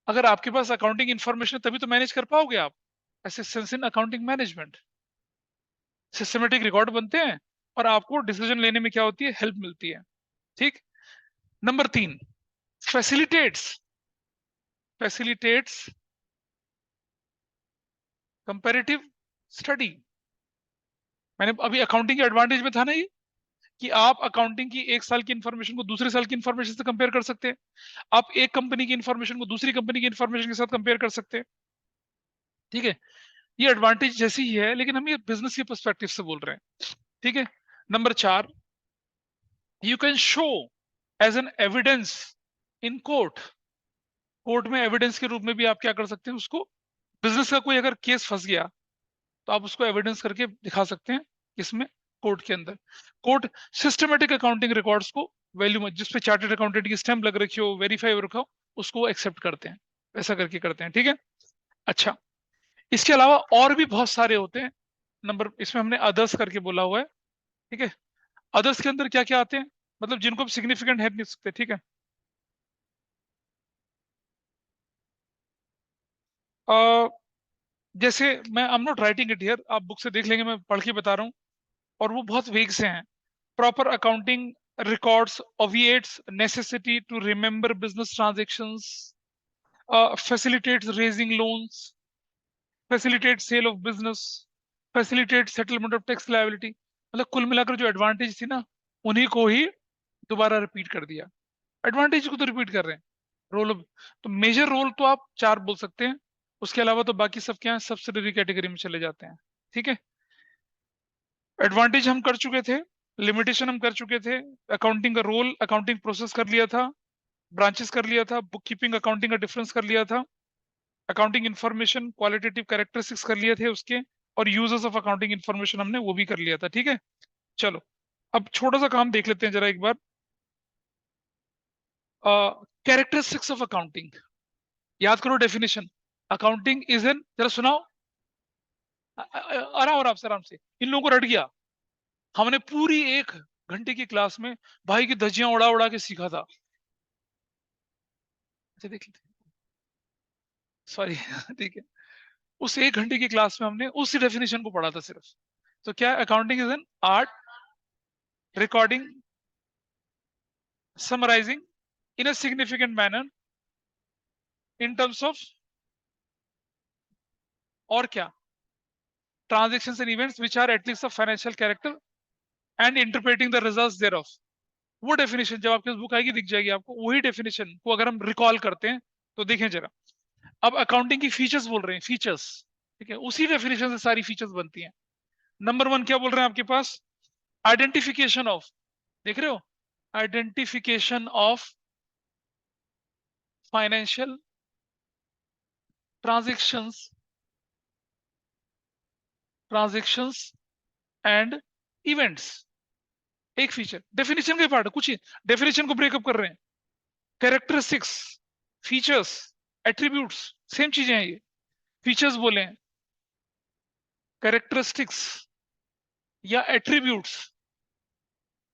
अगर आपके पास अकाउंटिंग इंफॉर्मेशन है तभी तो मैनेज कर पाओगे आप। Assistance in accounting management, systematic record बनते हैं और आपको डिसीजन लेने में क्या होती है, हेल्प मिलती है। ठीक। Number 3, facilitates, facilitates comparative study. मैंने अभी अकाउंटिंग के एडवांटेज में था ना ये, कि आप अकाउंटिंग की एक साल की इंफॉर्मेशन को दूसरे साल की इंफॉर्मेशन से कंपेयर कर सकते हैं। आप एक कंपनी की इंफॉर्मेशन को दूसरी कंपनी की इंफॉर्मेशन के साथ कंपेयर कर सकते हैं। ठीक है, ये एडवांटेज जैसी ही है, लेकिन हम ये बिजनेस के पर्सपेक्टिव से बोल रहे हैं। ठीक है। Number 4, you can show as an evidence in court. Court में एविडेंस के रूप में भी आप क्या कर सकते हैं उसको, बिजनेस का कोई अगर केस फंस गया तो आप उसको एविडेंस करके दिखा सकते हैं, किसमें, कोर्ट के अंदर। कोर्ट सिस्टमेटिक अकाउंटिंग रिकॉर्ड्स को वैल्यू, जिसपे चार्टर्ड अकाउंटेंट की स्टैंप लग रखी हो, वेरीफाई हो रखा हो, उसको एक्सेप्ट करते हैं। ऐसा करके करते हैं। ठीक है। अच्छा, इसके अलावा और भी बहुत सारे होते हैं। नंबर इसमें हमने अदर्स करके बोला हुआ है। ठीक है। अदर्स के अंदर क्या क्या आते हैं, मतलब जिनको हम सिग्निफिकेंट है नहीं सकते। ठीक है। अ, जैसे मैं I am not writing it here, आप बुक से देख लेंगे, मैं पढ़ के बता रहा हूँ। और वो बहुत वेग से हैं। Proper accounting records obviates necessity to remember business transactions, facilitates raising loans, facilitates sale of business, facilitates settlement of tax liability। मतलब कुल मिलाकर जो एडवांटेज थी ना, उन्हीं को ही दोबारा रिपीट कर दिया। एडवांटेज को तो रिपीट कर रहे हैं। रोल, तो मेजर रोल तो आप 4 बोल सकते हैं। उसके अलावा तो बाकी सब क्या है, सब्सिडरी कैटेगरी में चले जाते हैं। ठीक है। एडवांटेज हम कर चुके थे, लिमिटेशन हम कर चुके थे, अकाउंटिंग का रोल, अकाउंटिंग प्रोसेस कर लिया था, ब्रांचेस कर लिया था, बुक कीपिंग अकाउंटिंग का डिफरेंस कर लिया था, अकाउंटिंग इन्फॉर्मेशन क्वालिटेटिव कैरेक्टरिस्टिक्स कर लिए थे उसके, और यूजर्स ऑफ अकाउंटिंग इन्फॉर्मेशन हमने वो भी कर लिया था। ठीक है। चलो, अब छोटा सा काम देख लेते हैं जरा एक बार। कैरेक्टरिस्टिक्स ऑफ अकाउंटिंग, याद करो डेफिनेशन। अकाउंटिंग इज एन, जरा सुनाओ, आराम आराम से आराम से, इन लोगों को रट गया। हमने पूरी 1 घंटे की क्लास में भाई की धज्जियां उड़ा उड़ा के सीखा था। अच्छा देख लेते, सॉरी ठीक है। उस 1 घंटे की क्लास में हमने उसी डेफिनेशन को पढ़ा था सिर्फ। तो क्या, accounting is an art recording, summarising in a significant manner in terms of, और क्या, transactions and events which are at least of financial character and interpreting the results thereof. वो डेफिनेशन जब आपके बुक आएगी दिख जाएगी आपको, वही डेफिनेशन को अगर हम रिकॉल करते हैं तो देखें जरा। अब अकाउंटिंग की फीचर्स बोल रहे हैं, फीचर्स। ठीक है, उसी डेफिनेशन से सारी फीचर्स बनती हैं। नंबर 1 क्या बोल रहे हैं आपके पास, आइडेंटिफिकेशन ऑफ, देख रहे हो, identification of financial transactions, transactions and events. एक फीचर डेफिनेशन का पार्ट है, कुछ ही डेफिनेशन को ब्रेकअप कर रहे हैं। कैरेक्टरिस्टिक्स, फीचर्स, एट्रीब्यूट्स, सेम चीजें हैं ये। फीचर्स बोले, कैरेक्टरिस्टिक्स या एट्रीब्यूट्स,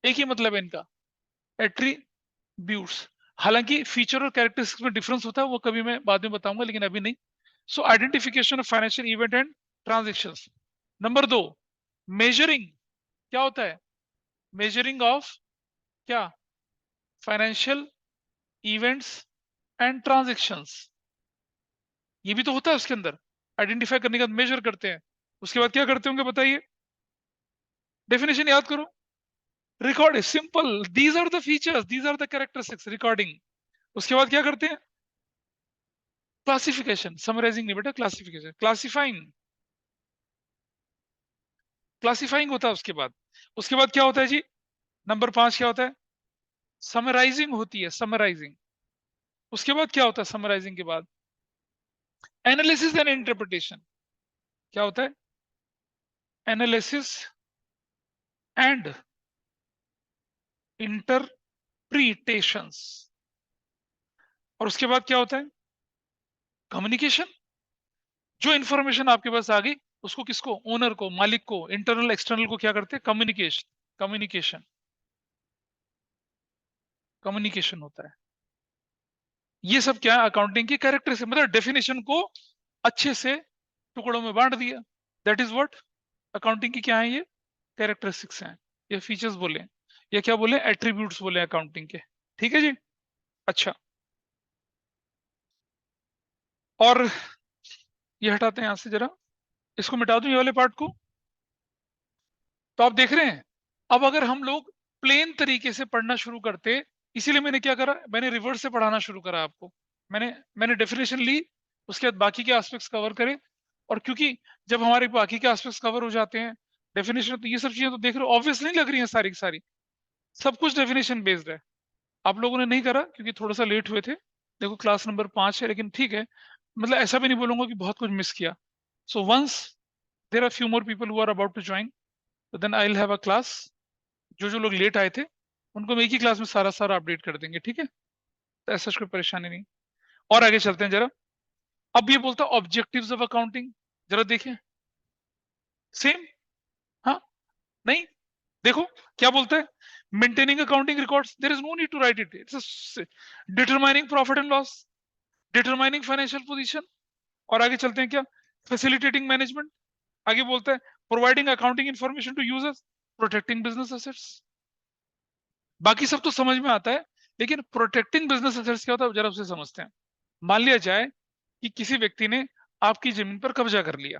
एक ही मतलब है इनका, एट्रीब्यूट्स। हालांकि फीचर और कैरेक्टरिस्टिक्स में डिफरेंस होता है, वो कभी मैं बाद में बताऊंगा, लेकिन अभी नहीं। So identification of financial event and transactions. Number 2, measuring, क्या होता है, मेजरिंग ऑफ क्या, फाइनेंशियल इवेंट्स एंड ट्रांजेक्शंस। ये भी तो होता है उसके अंदर। आइडेंटिफाई करने के बाद मेजर करते हैं, उसके बाद क्या करते होंगे बताइए, डेफिनेशन याद करो। Record, simple, these are the features, these are the characteristics, recording. उसके बाद क्या करते हैं, क्लासिफिकेशन, समराइजिंग नहीं बेटा, क्लासिफिकेशन, क्लासिफाइंग, क्लासिफाइंग होता है उसके बाद क्या होता है जी, नंबर 5 क्या होता है, समराइजिंग होती है, समराइजिंग। उसके बाद क्या होता है समराइजिंग के बाद, एनालिसिस एंड इंटरप्रिटेशन। क्या होता है, एनालिसिस एंड इंटरप्रिटेशंस। और उसके बाद क्या होता है, कम्युनिकेशन। जो इंफॉर्मेशन आपके पास आ गई उसको किसको, ओनर को, मालिक को, इंटरनल एक्सटर्नल को क्या करते हैं, कम्युनिकेशन, कम्युनिकेशन। कम्युनिकेशन होता है। ये सब क्या है, अकाउंटिंग की कैरेक्टरिस्टिक, मतलब डेफिनेशन को अच्छे से टुकड़ों में बांट दिया। दैट इज व्हाट अकाउंटिंग की क्या है, ये कैरेक्टरिस्टिक्स हैं, ये फीचर्स बोले, या क्या बोले, एट्रीब्यूट्स बोले अकाउंटिंग के। ठीक है जी। अच्छा, और ये हटाते हैं यहां से जरा, इसको मिटा दूं ये वाले पार्ट को। तो आप देख रहे हैं, अब अगर हम लोग प्लेन तरीके से पढ़ना शुरू करते, इसीलिए मैंने क्या करा, मैंने रिवर्स से पढ़ाना शुरू करा आपको। मैंने मैंने डेफिनेशन ली, उसके बाद बाकी के एस्पेक्ट्स कवर करे। और क्योंकि जब हमारे बाकी के एस्पेक्ट्स कवर हो जाते हैं, डेफिनेशन, तो ये सब चीजें तो देख रहे हो ऑब्वियस नहीं लग रही हैं सारी की सारी, सब कुछ डेफिनेशन बेस्ड है। आप लोगों ने नहीं करा क्योंकि थोड़ा सा लेट हुए थे, देखो क्लास नंबर 5 है, लेकिन ठीक है, मतलब ऐसा भी नहीं बोलूंगा कि बहुत कुछ मिस किया। So once there are few more people who are about to join, तो then I will have a class. जो जो लोग लेट आए थे उनको हम एक ही क्लास में सारा सारा अपडेट कर देंगे, ठीक है, तो ऐसा कोई परेशानी नहीं। और आगे चलते हैं जरा। अब ये बोलता है ऑब्जेक्टिव्स ऑफ अकाउंटिंग, जरा देखें, सेम, हाँ, नहीं, देखो क्या बोलता है, maintaining accounting records, there is no need to write it, it's determining profit and loss, determining financial position. और आगे चलते हैं क्या, फैसिलिटेटिंग मैनेजमेंट, आगे बोलता है providing accounting information to users, protecting business assets. बाकी सब तो समझ में आता है, लेकिन प्रोटेक्टिंग बिजनेस एसेट्स क्या होता है जरा उसे समझते हैं। मान लिया जाए कि किसी व्यक्ति ने आपकी जमीन पर कब्जा कर लिया,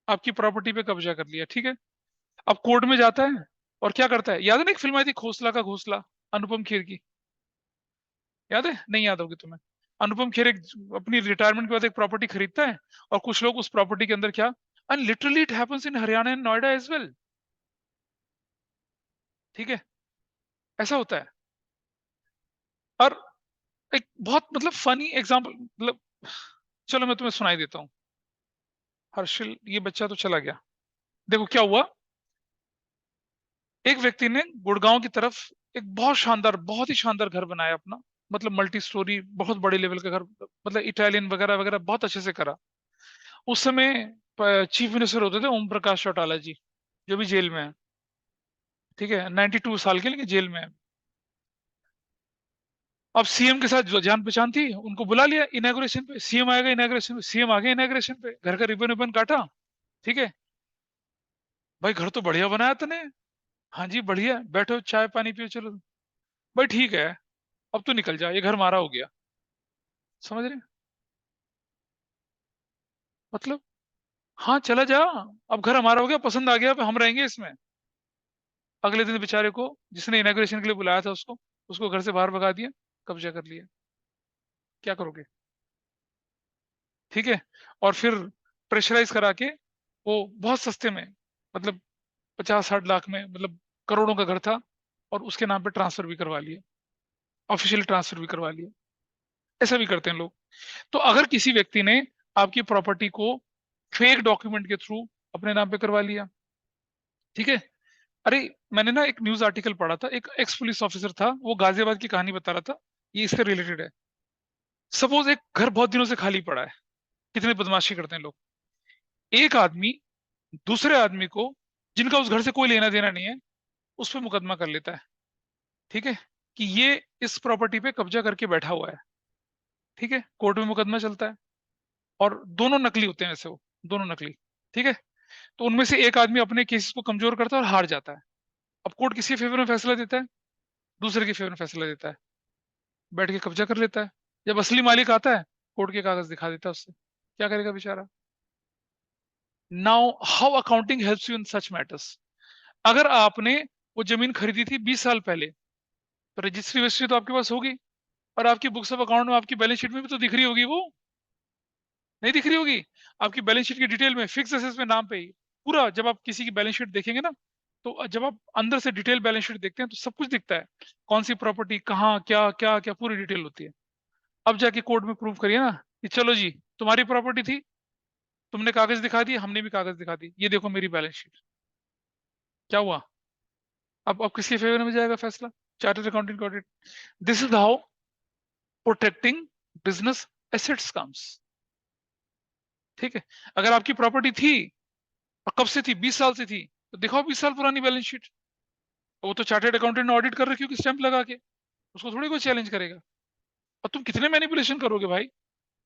आपकी प्रॉपर्टी पे कब्जा कर लिया, ठीक है। अब कोर्ट में जाता है और क्या करता है, याद है ना एक फिल्म आई थी खोसला का घोसला, अनुपम खेर की, याद है, नहीं याद होगी तुम्हें। अनुपम खेर एक अपनी रिटायरमेंट के बाद एक प्रॉपर्टी खरीदता है, और कुछ लोग उस प्रॉपर्टी के अंदर क्या, and literally it happens in Haryana and Noida as well, ठीक है, ऐसा होता है। और एक बहुत मतलब फनी एग्जांपल, मतलब चलो मैं तुम्हें सुनाई देता हूँ। हर्षिल ये बच्चा तो चला गया। देखो क्या हुआ, एक व्यक्ति ने गुड़गांव की तरफ एक बहुत शानदार, बहुत ही शानदार घर बनाया अपना, मतलब मल्टी स्टोरी, बहुत बड़े लेवल का घर, मतलब इटालियन वगैरह वगैरह बहुत अच्छे से करा। उस समय चीफ मिनिस्टर होते थे ओम प्रकाश चौटाला जी, जो भी जेल में है, ठीक है, 92 साल के, लेकिन जेल में है। अब सीएम के साथ जो जान पहचान थी, उनको बुला लिया इनॉग्रेशन पे, सीएम आएगा इनॉग्रेशन पे, सीएम आ गया इनॉग्रेशन पे, घर का रिबन रिबन काटा, ठीक है, भाई घर तो बढ़िया बनाया तूने, हाँ जी बढ़िया, बैठो चाय पानी पियो चलो, भाई ठीक है, अब तो निकल जा, ये घर हमारा हो गया, समझ रहे हैं? मतलब, हाँ चला जा, अब घर हमारा हो गया, पसंद आ गया, अब हम रहेंगे इसमें। अगले दिन बेचारे को, जिसने इनॉग्रेशन के लिए बुलाया था उसको, उसको घर से बाहर भगा दिया, कब्जा कर लिया। क्या करोगे, ठीक है। और फिर प्रेशराइज करा के, वो बहुत सस्ते में, मतलब 50-60 लाख में, मतलब करोड़ों का घर था, और उसके नाम पे ट्रांसफर भी करवा लिया, ऑफिशियल ट्रांसफर भी करवा लिया। ऐसा भी करते हैं लोग। तो अगर किसी व्यक्ति ने आपकी प्रॉपर्टी को फेक डॉक्यूमेंट के थ्रू अपने नाम पे करवा लिया, ठीक है। अरे मैंने ना एक न्यूज आर्टिकल पढ़ा था, एक एक्स पुलिस ऑफिसर था, वो गाजियाबाद की कहानी बता रहा था, ये इससे रिलेटेड है। सपोज एक घर बहुत दिनों से खाली पड़ा है, कितने बदमाशी करते हैं लोग, एक आदमी दूसरे आदमी को, जिनका उस घर से कोई लेना देना नहीं है, उस पर मुकदमा कर लेता है, ठीक है, कि ये इस प्रॉपर्टी पे कब्जा करके बैठा हुआ है, ठीक है, कोर्ट में मुकदमा चलता है। और दोनों नकली होते हैं ऐसे, वो दोनों नकली, ठीक है। तो उनमें से एक आदमी अपने केस को कमजोर करता है और हार जाता है। अब कोर्ट किसी फेवर में फैसला देता है, दूसरे के फेवर में फैसला देता है, बैठ के कब्जा कर लेता है। जब असली मालिक आता है, कोर्ट के कागज दिखा देता है उससे, क्या करेगा बेचारा। Now how accounting helps you in such matters. अगर आपने वो जमीन खरीदी थी 20 साल पहले, तो रजिस्ट्री वजिस्ट्री तो आपके पास होगी, और आपकी बुक्स ऑफ अकाउंट में, आपकी बैलेंस शीट में भी तो दिख रही होगी वो, नहीं दिख रही होगी। आपकी बैलेंस शीट की डिटेल में, फिक्स एसेट्स में नाम पे ही पूरा, जब आप किसी की बैलेंस शीट देखेंगे ना, तो जब आप अंदर से डिटेल बैलेंस शीट देखते हैं तो सब कुछ दिखता है, कौन सी प्रॉपर्टी कहाँ, क्या क्या क्या, पूरी डिटेल होती है। अब जाके कोर्ट में प्रूव करिए ना कि चलो जी, तुम्हारी प्रॉपर्टी थी, तुमने कागज दिखा दिए, हमने भी कागज दिखा दी, ये देखो मेरी बैलेंस शीट, क्या हुआ। अब किसके फेवर में जाएगा फैसला, chartered accountant audit. This is how protecting business assets comes, ठीक है। अगर आपकी प्रॉपर्टी थी, और कब से थी, 20 साल से थी, तो दिखाओ 20 साल पुरानी बैलेंस शीट, वो तो चार्टर्ड अकाउंटेंट ने ऑडिट कर रखी होगी स्टैंप लगा के, उसको थोड़ी कोई चैलेंज करेगा। और तुम कितने मैनिपुलेशन करोगे भाई?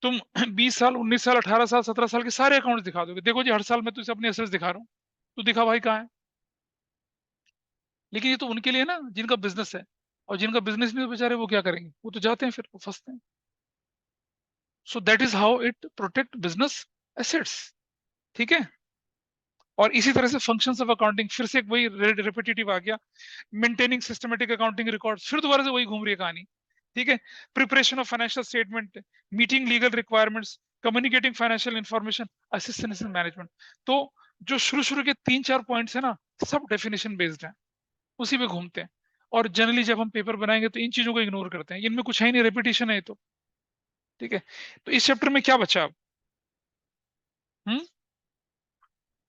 तुम 20 साल, 19 साल, 18 साल, 17 साल के सारे अकाउंट्स दिखा दोगे, देखो जी हर साल मैं तुझे अपने एसेट्स दिखा रहा हूँ, तू दिखा भाई कहाँ है। लेकिन ये तो उनके लिए ना जिनका बिजनेस है, और जिनका बिजनेस नहीं, तो बेचारे वो क्या करेंगे, वो तो जाते हैं, फिर वो फंसते हैं। So that is how it protect business assets. ठीक है। और इसी तरह से फंक्शंस ऑफ अकाउंटिंग, फिर से एक वही रिपीटेटिव आ गया। मेंटेनिंग सिस्टमेटिक अकाउंटिंग रिकॉर्ड्स, फिर दोबारा से वही घूम रही है कहानी। ठीक है। Preparation of financial statement, meeting legal requirements, communicating financial information, assistance in management. तो जो शुरू शुरू के 3-4 पॉइंट्स है ना, सब डेफिनेशन बेस्ड है, उसी पे घूमते हैं। और जनरली जब हम पेपर बनाएंगे तो इन चीजों को इग्नोर करते हैं, इनमें कुछ है ही नहीं, रेपिटेशन है ये तो। ठीक है। तो इस चैप्टर में क्या बचा अब? हम्म।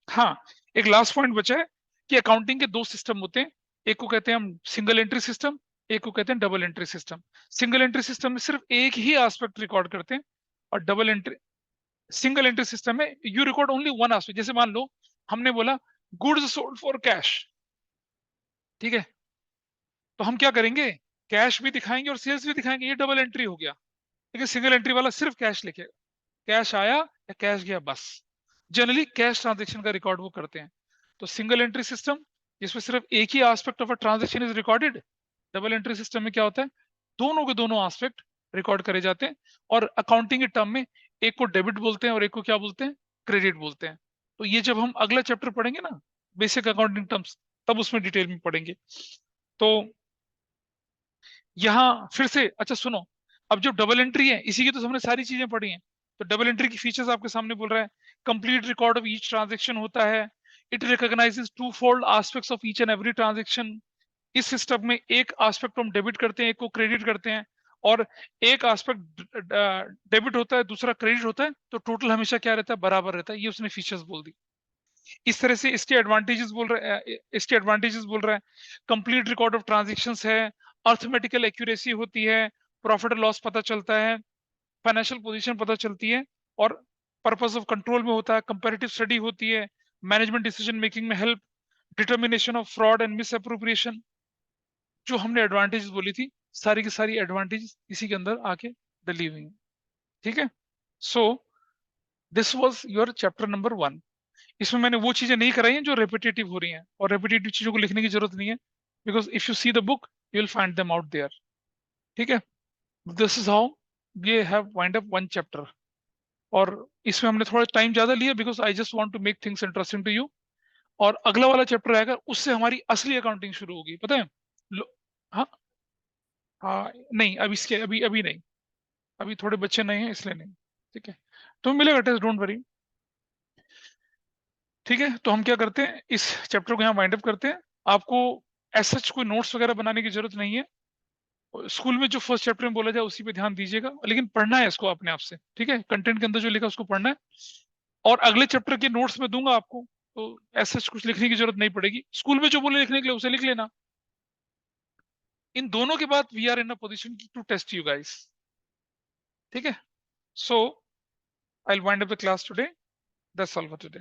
हाँ, एक लास्ट पॉइंट बचा है कि अकाउंटिंग के दो सिस्टम होते हैं, एक को कहते हैं हम सिंगल एंट्री सिस्टम, एक को कहते हैं double entry system. Single entry system में सिर्फ एक ही एस्पेक्ट रिकॉर्ड करते हैं, और double entry single entry system में you record only one aspect. जैसे मान लो हमने बोला गुड्स सोल्ड फॉर कैश, ठीक है, तो हम क्या करेंगे, कैश भी दिखाएंगे और सेल्स भी दिखाएंगे, ये डबल एंट्री हो गया। लेकिन सिंगल एंट्री वाला सिर्फ कैश लिखेगा, कैश आया या कैश गया बस। जनरली कैश ट्रांजेक्शन का रिकॉर्ड वो करते हैं। तो सिंगल एंट्री सिस्टम जिसमें सिर्फ एक ही aspect of a transaction is recorded. Double entry system में क्या होता है, दोनों के दोनों एस्पेक्ट रिकॉर्ड करे जाते हैं। और अकाउंटिंग के टर्म में एक को डेबिट बोलते हैं और एक को क्या बोलते हैं, क्रेडिट बोलते हैं। तो ये जब हम अगला चैप्टर पढ़ेंगे ना, बेसिक अकाउंटिंग टर्म्स, तब उसमें डिटेल में पढ़ेंगे। तो यहाँ फिर से अच्छा सुनो, अब जो डबल एंट्री है इसी की तो हमने सारी चीजें पढ़ी हैं। तो डबल एंट्री की फीचर्स आपके सामने बोल रहा है, complete record of each transaction होता है, it recognises two fold aspects of each and every transaction. इस सिस्टम में एक एस्पेक्ट हम डेबिट करते हैं, एक को क्रेडिट करते हैं, और एक एस्पेक्ट डेबिट होता है, दूसरा क्रेडिट होता है, तो टोटल हमेशा क्या रहता है, बराबर रहता है। ये उसने फीचर्स बोल दी। इस तरह से इसके एडवांटेजेस बोल रहा है, कंप्लीट रिकॉर्ड ऑफ ट्रांजेक्शंस है, अर्थमेटिकल एक्यूरेसी होती है, प्रॉफिट और लॉस पता चलता है, फाइनेंशियल पोजीशन पता चलती है, और पर्पस ऑफ कंट्रोल में होता है, कंपैरेटिव स्टडी होती है, मैनेजमेंट डिसीजन मेकिंग में help, determination of fraud and miss appropriation. जो हमने एडवांटेजेस बोली थी, सारी की सारी एडवांटेजेस इसी के अंदर आके डली हुई हैं। ठीक है। So this was your chapter number 1। इसमें मैंने वो चीजें नहीं कराई हैं जो रेपिटेटिव हो रही हैं, और रेपिटेटिव चीजों को लिखने की जरूरत नहीं है, because if you see the book you will find them out there. ठीक है। This is how we have wind up 1 chapter. और इसमें हमने थोड़ा टाइम ज्यादा लिया because I just want to make things interesting to you. और अगला वाला चैप्टर आएगा, उससे हमारी असली अकाउंटिंग शुरू होगी, पता है। हाँ। हाँ नहीं, अभी इसके अभी अभी नहीं, अभी थोड़े बच्चे नए हैं इसलिए नहीं। ठीक है। तो मिलेगा टेस्ट, डोंट वरी। ठीक है। तो हम क्या करते हैं, इस चैप्टर को यहाँ वाइंड अप करते हैं। आपको ऐसा कोई नोट्स वगैरह बनाने की जरूरत नहीं है। स्कूल में जो फर्स्ट चैप्टर में बोला जाए उसी पे ध्यान दीजिएगा, लेकिन पढ़ना है इसको अपने आप से। ठीक है। कंटेंट के अंदर जो लिखा उसको पढ़ना है। और अगले चैप्टर के नोट्स में दूंगा आपको, तो ऐसा कुछ लिखने की जरूरत नहीं पड़ेगी। स्कूल में जो बोले लिखने के लिए उसे लिख लेना। इन दोनों के बाद we are in a position to test you guys. ठीक है। So I will wind up the class today. That's all for today.